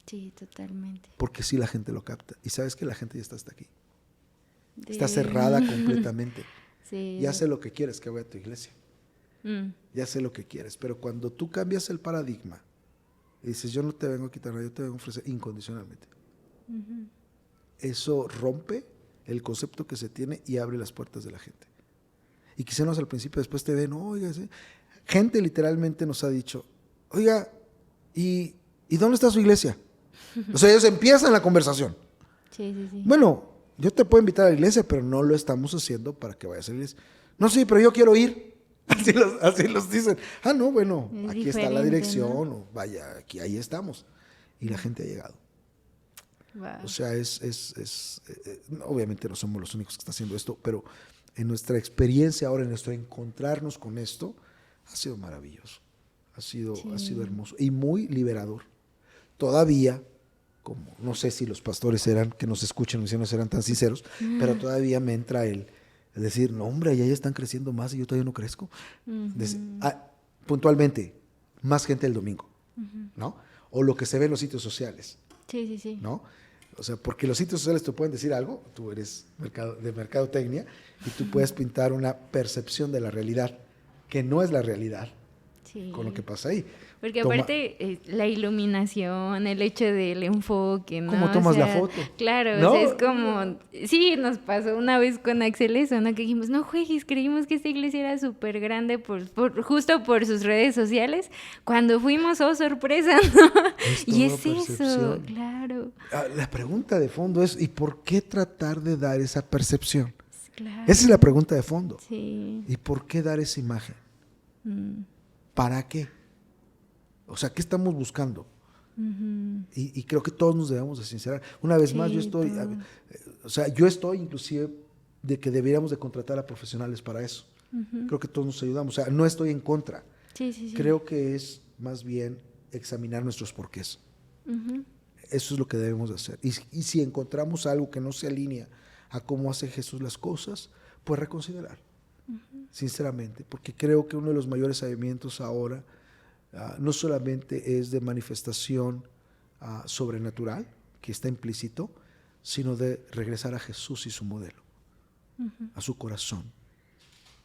Sí, totalmente. Porque sí la gente lo capta. Y sabes que la gente ya está hasta aquí. Está cerrada completamente. Sí. Ya sé lo que quieres, que vaya a tu iglesia. Ya sé lo que quieres. Pero cuando tú cambias el paradigma y dices, yo no te vengo a quitar nada, yo te vengo a ofrecer incondicionalmente. eso rompe el concepto que se tiene y abre las puertas de la gente. Y quizá no al principio, después te ven, oiga, ¿sí? Gente literalmente nos ha dicho, oiga, ¿y dónde está su iglesia? O sea, ellos empiezan la conversación. Sí. Bueno, yo te puedo invitar a la iglesia, pero no lo estamos haciendo para que vayas a la iglesia. No, sí, pero yo quiero ir. Así los dicen. Ah, no, bueno, Es aquí está la diferente, dirección, ¿no? o vaya, ahí estamos. Y la gente ha llegado. Wow. O sea, obviamente no somos los únicos que están haciendo esto, pero en nuestra experiencia ahora, en nuestro encontrarnos con esto, ha sido maravilloso. Ha sido hermoso y muy liberador. Todavía, como no sé si los pastores que nos escuchan, misioneros eran tan sinceros, pero todavía me entra el decir, no hombre, allá ya están creciendo más y yo todavía no crezco. Puntualmente, más gente el domingo, ¿no? O lo que se ve en los sitios sociales. Sí. ¿No? O sea, porque los sitios sociales te pueden decir algo, tú eres de mercadotecnia, y tú puedes pintar una percepción de la realidad, que no es la realidad, con lo que pasa ahí. Porque aparte la iluminación, el hecho del enfoque, ¿no? ¿Cómo tomas la foto? Claro, ¿no? o sea, es como, sí, nos pasó una vez con Axel eso, ¿no? Que dijimos, no juegues, creímos que esta iglesia era súper grande justo por sus redes sociales. Cuando fuimos, oh, sorpresa, ¿no? Y es eso, claro. La pregunta de fondo es, ¿y por qué tratar de dar esa percepción? Claro. Esa es la pregunta de fondo. Sí. ¿Y por qué dar esa imagen? ¿Para qué? O sea, ¿qué estamos buscando? Y creo que todos nos debemos de sincerar. Una vez más, yo estoy inclusive de que deberíamos de contratar a profesionales para eso. Creo que todos nos ayudamos. O sea, no estoy en contra. Sí. Creo que es más bien examinar nuestros porqués. Eso es lo que debemos de hacer. Y si encontramos algo que no se alinea a cómo hace Jesús las cosas, pues reconsiderar. Sinceramente, porque creo que uno de los mayores avivamientos ahora no solamente es de manifestación sobrenatural, que está implícito, sino de regresar a Jesús y su modelo, a su corazón,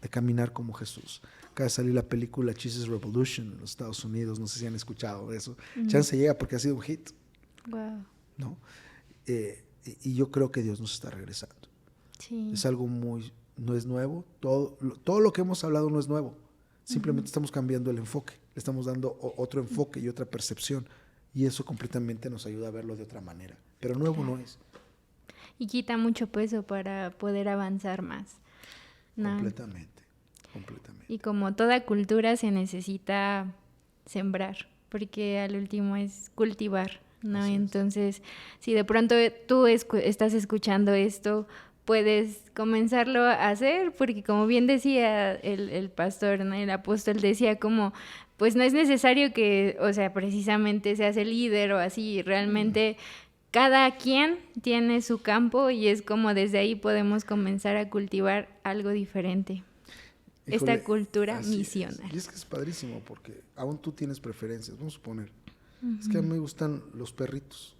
de caminar como Jesús. Acaba de salir la película Jesus Revolution en los Estados Unidos, no sé si han escuchado de eso. Chance llega porque ha sido un hit. Wow. ¿No? Y yo creo que Dios nos está regresando. Sí. Es algo no es nuevo, todo lo que hemos hablado no es nuevo, simplemente estamos cambiando el enfoque, le estamos dando otro enfoque y otra percepción, y eso completamente nos ayuda a verlo de otra manera, pero nuevo no es. Y quita mucho peso para poder avanzar más, ¿no? Completamente. Y como toda cultura se necesita sembrar, porque al último es cultivar, ¿no? Así es. Entonces, si de pronto tú estás escuchando esto, puedes comenzarlo a hacer, porque como bien decía el pastor, ¿no? El apóstol decía como, pues no es necesario que, o sea, precisamente seas el líder o así, realmente cada quien tiene su campo y es como desde ahí podemos comenzar a cultivar algo diferente. Híjole, esta cultura misional. Y es que es padrísimo porque aún tú tienes preferencias, vamos a suponer. Es que a mí me gustan los perritos.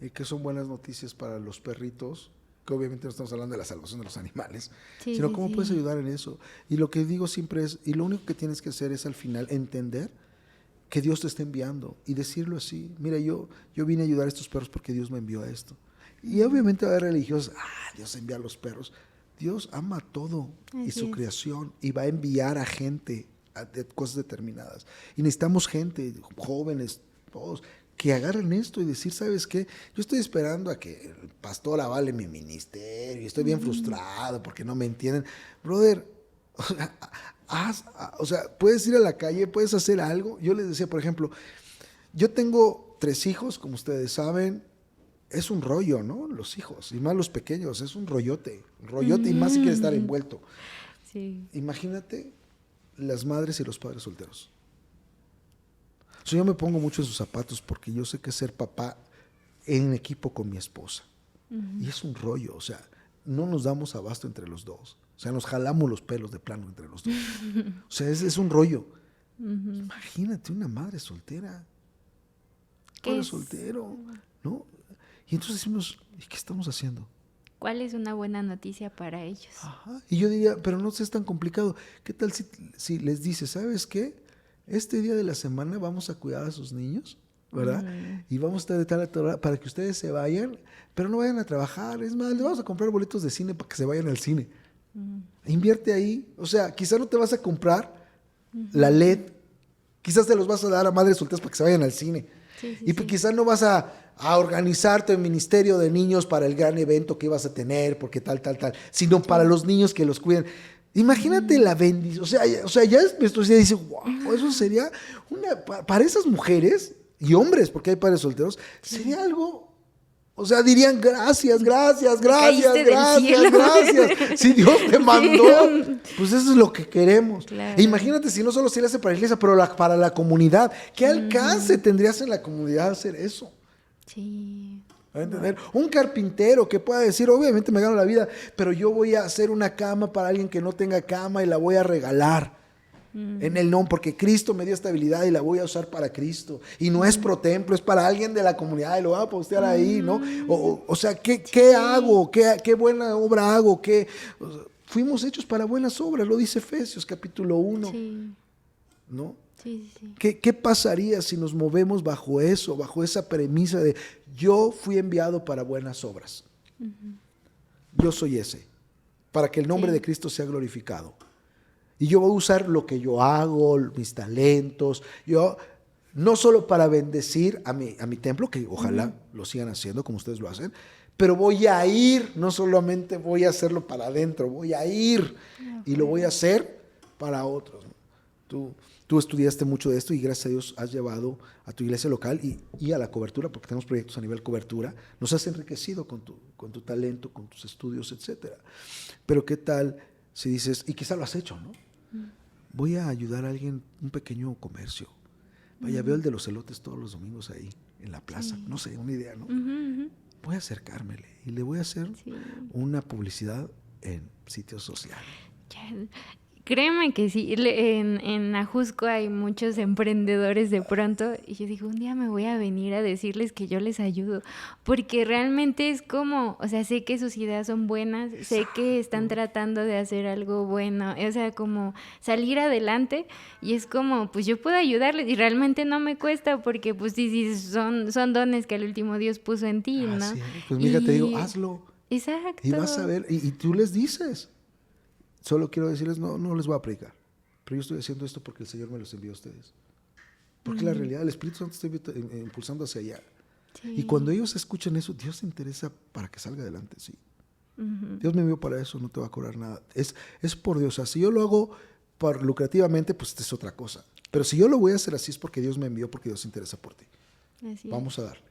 Y que son buenas noticias para los perritos, que obviamente no estamos hablando de la salvación de los animales, sino cómo puedes ayudar en eso. Y lo que digo siempre es, y lo único que tienes que hacer es al final entender que Dios te está enviando y decirlo así, mira, yo vine a ayudar a estos perros porque Dios me envió a esto. Y obviamente va a haber religiosos, Dios envía a los perros. Dios ama todo y su creación y va a enviar a gente a cosas determinadas. Y necesitamos gente, jóvenes, todos, que agarren esto y decir, ¿sabes qué? Yo estoy esperando a que el pastor avale mi ministerio y estoy bien frustrado porque no me entienden. Brother, o sea, puedes ir a la calle, puedes hacer algo. Yo les decía, por ejemplo, yo tengo 3 hijos, como ustedes saben. Es un rollo, ¿no? Los hijos, y más los pequeños, es un rollote, y más si quieres estar envuelto. Sí. Imagínate las madres y los padres solteros. O sea, yo me pongo mucho en sus zapatos porque yo sé que ser papá en equipo con mi esposa. Y es un rollo, o sea, no nos damos abasto entre los dos. O sea, nos jalamos los pelos de plano entre los dos. O sea, es un rollo. Imagínate una madre soltera. Padre soltero, ¿no? Y entonces decimos, ¿y qué estamos haciendo? ¿Cuál es una buena noticia para ellos? Ajá. Y yo diría, pero no es tan complicado. ¿Qué tal si les dices, ¿sabes qué? Este día de la semana vamos a cuidar a sus niños ¿verdad? Y vamos a estar de tal a tal hora para que ustedes se vayan, pero no vayan a trabajar. Es más, les vamos a comprar boletos de cine para que se vayan al cine. Invierte ahí. O sea, quizás no te vas a comprar la LED, quizás te los vas a dar a madres solteras para que se vayan al cine. Quizás no vas a organizarte en ministerio de niños para el gran evento que ibas a tener, porque tal, sino para los niños que los cuiden. Imagínate la bendición. O sea, ya esto se dice, wow, eso sería para esas mujeres y hombres, porque hay padres solteros, sería algo. O sea, dirían gracias. Si Dios te mandó, pues eso es lo que queremos. Claro. E imagínate si no solo se le hace para la iglesia, pero para la comunidad. ¿Qué alcance tendrías en la comunidad hacer eso? Sí. ¿Va a entender? Un carpintero que pueda decir, obviamente me gano la vida, pero yo voy a hacer una cama para alguien que no tenga cama y la voy a regalar. En el nombre, porque Cristo me dio esta habilidad y la voy a usar para Cristo. Y no es pro templo, es para alguien de la comunidad y lo voy a postear ahí, ¿no? O sea, ¿qué hago? ¿Qué buena obra hago? O sea, fuimos hechos para buenas obras, lo dice Efesios capítulo 1. Sí. ¿No? Sí. ¿Qué pasaría si nos movemos bajo eso, bajo esa premisa de yo fui enviado para buenas obras? Yo soy ese, para que el nombre de Cristo sea glorificado. Y yo voy a usar lo que yo hago, mis talentos, yo no solo para bendecir a mi templo, que ojalá lo sigan haciendo como ustedes lo hacen, pero voy a ir, no solamente voy a hacerlo para adentro, voy a ir y lo voy a hacer para otros. Tú estudiaste mucho de esto y gracias a Dios has llevado a tu iglesia local y a la cobertura, porque tenemos proyectos a nivel cobertura, nos has enriquecido con tu talento, con tus estudios, etcétera. Pero ¿qué tal si dices, y quizá lo has hecho, ¿no? Voy a ayudar a alguien, un pequeño comercio. Vaya, veo el de los elotes todos los domingos ahí en la plaza. No sé, una idea, ¿no? Voy a acercármele y le voy a hacer una publicidad en sitios sociales. Créeme que sí, en Ajusco hay muchos emprendedores de pronto y yo digo, un día me voy a venir a decirles que yo les ayudo, porque realmente es como, o sea, sé que sus ideas son buenas, sé que están tratando de hacer algo bueno, o sea, como salir adelante y es como, pues yo puedo ayudarles y realmente no me cuesta porque pues sí, son dones que al último Dios puso en ti, ¿no? Pues mira, te digo, hazlo. Exacto. Y vas a ver, y tú les dices. Solo quiero decirles, no les voy a predicar, pero yo estoy haciendo esto porque el Señor me los envió a ustedes. Porque la realidad, el Espíritu Santo está impulsando hacia allá. Y cuando ellos escuchan eso, Dios se interesa para que salga adelante, sí. Dios me envió para eso, no te va a cobrar nada. Es por Dios. O sea, si yo lo hago lucrativamente, pues es otra cosa. Pero si yo lo voy a hacer así es porque Dios me envió, porque Dios se interesa por ti. Vamos a darle.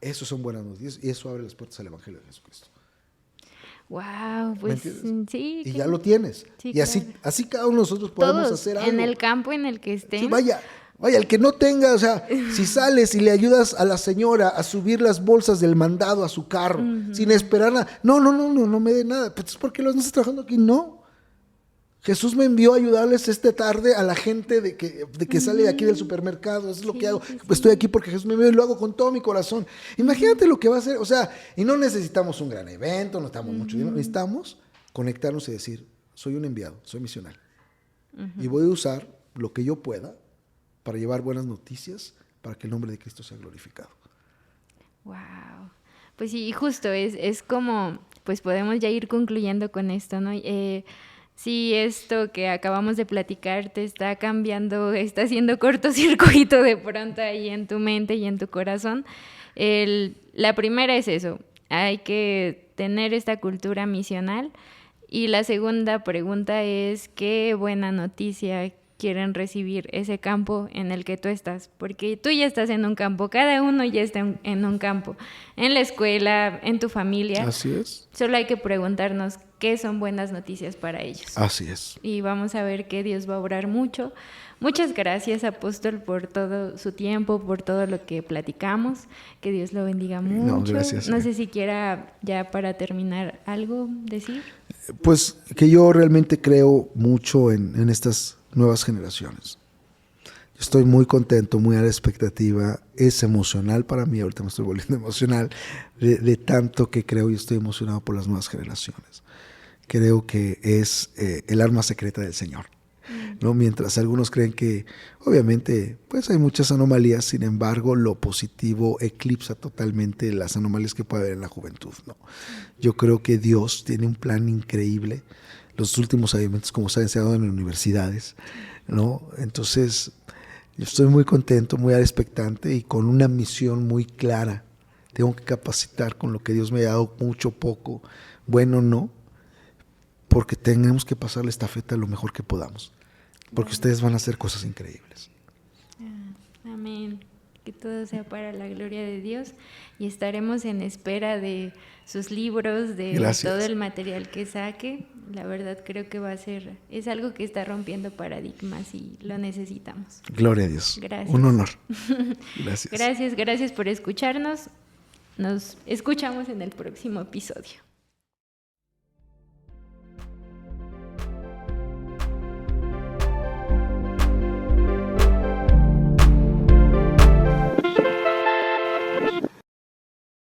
Eso son buenas noticias y eso abre las puertas al Evangelio de Jesucristo. Wow, pues sí. Y ya lo tienes. Sí, y así cada uno de nosotros podemos todos hacer algo. En el campo en el que estén. Sí, vaya, el que no tenga, o sea, si sales y le ayudas a la señora a subir las bolsas del mandado a su carro, sin esperar nada. No me dé nada. Pues es porque no estás trabajando aquí. No. Jesús me envió a ayudarles esta tarde a la gente de que sale de aquí del supermercado. Eso es lo que hago. Estoy aquí porque Jesús me envió y lo hago con todo mi corazón. Imagínate lo que va a hacer. O sea, y no necesitamos un gran evento, no necesitamos mucho dinero. Necesitamos conectarnos y decir, soy un enviado, soy misional. Y voy a usar lo que yo pueda para llevar buenas noticias para que el nombre de Cristo sea glorificado. Wow. Pues sí, justo es como, pues podemos ya ir concluyendo con esto, ¿no? Si esto que acabamos de platicar te está cambiando, está haciendo cortocircuito de pronto ahí en tu mente y en tu corazón, la primera es eso, hay que tener esta cultura misional. Y la segunda pregunta es, ¿qué buena noticia quieren recibir ese campo en el que tú estás? Porque tú ya estás en un campo, cada uno ya está en un campo, en la escuela, en tu familia. Así es. Solo hay que preguntarnos qué son buenas noticias para ellos. Así es. Y vamos a ver que Dios va a obrar mucho. Muchas gracias, apóstol, por todo su tiempo, por todo lo que platicamos. Que Dios lo bendiga mucho. No, gracias. No sé si quiera, ya para terminar, algo decir. Pues que yo realmente creo mucho en estas nuevas generaciones. Estoy muy contento, muy a la expectativa. Es emocional para mí, ahorita me estoy volviendo emocional de tanto que creo y estoy emocionado por las nuevas generaciones. Creo que es el arma secreta del Señor. ¿no? Mientras algunos creen que, obviamente, pues hay muchas anomalías, sin embargo, lo positivo eclipsa totalmente las anomalías que puede haber en la juventud, ¿no? Yo creo que Dios tiene un plan increíble. Los últimos avivamientos, como saben, se han dado en universidades, ¿no? Entonces, yo estoy muy contento, muy expectante y con una misión muy clara. Tengo que capacitar con lo que Dios me ha dado, mucho, poco, bueno, no, porque tenemos que pasar la estafeta lo mejor que podamos, porque ustedes van a hacer cosas increíbles. Amén. Que todo sea para la gloria de Dios y estaremos en espera de sus libros, de Gracias. todo el material que saque. La verdad creo que es algo que está rompiendo paradigmas y lo necesitamos. Gloria a Dios. Gracias. Un honor. Gracias. Gracias por escucharnos. Nos escuchamos en el próximo episodio.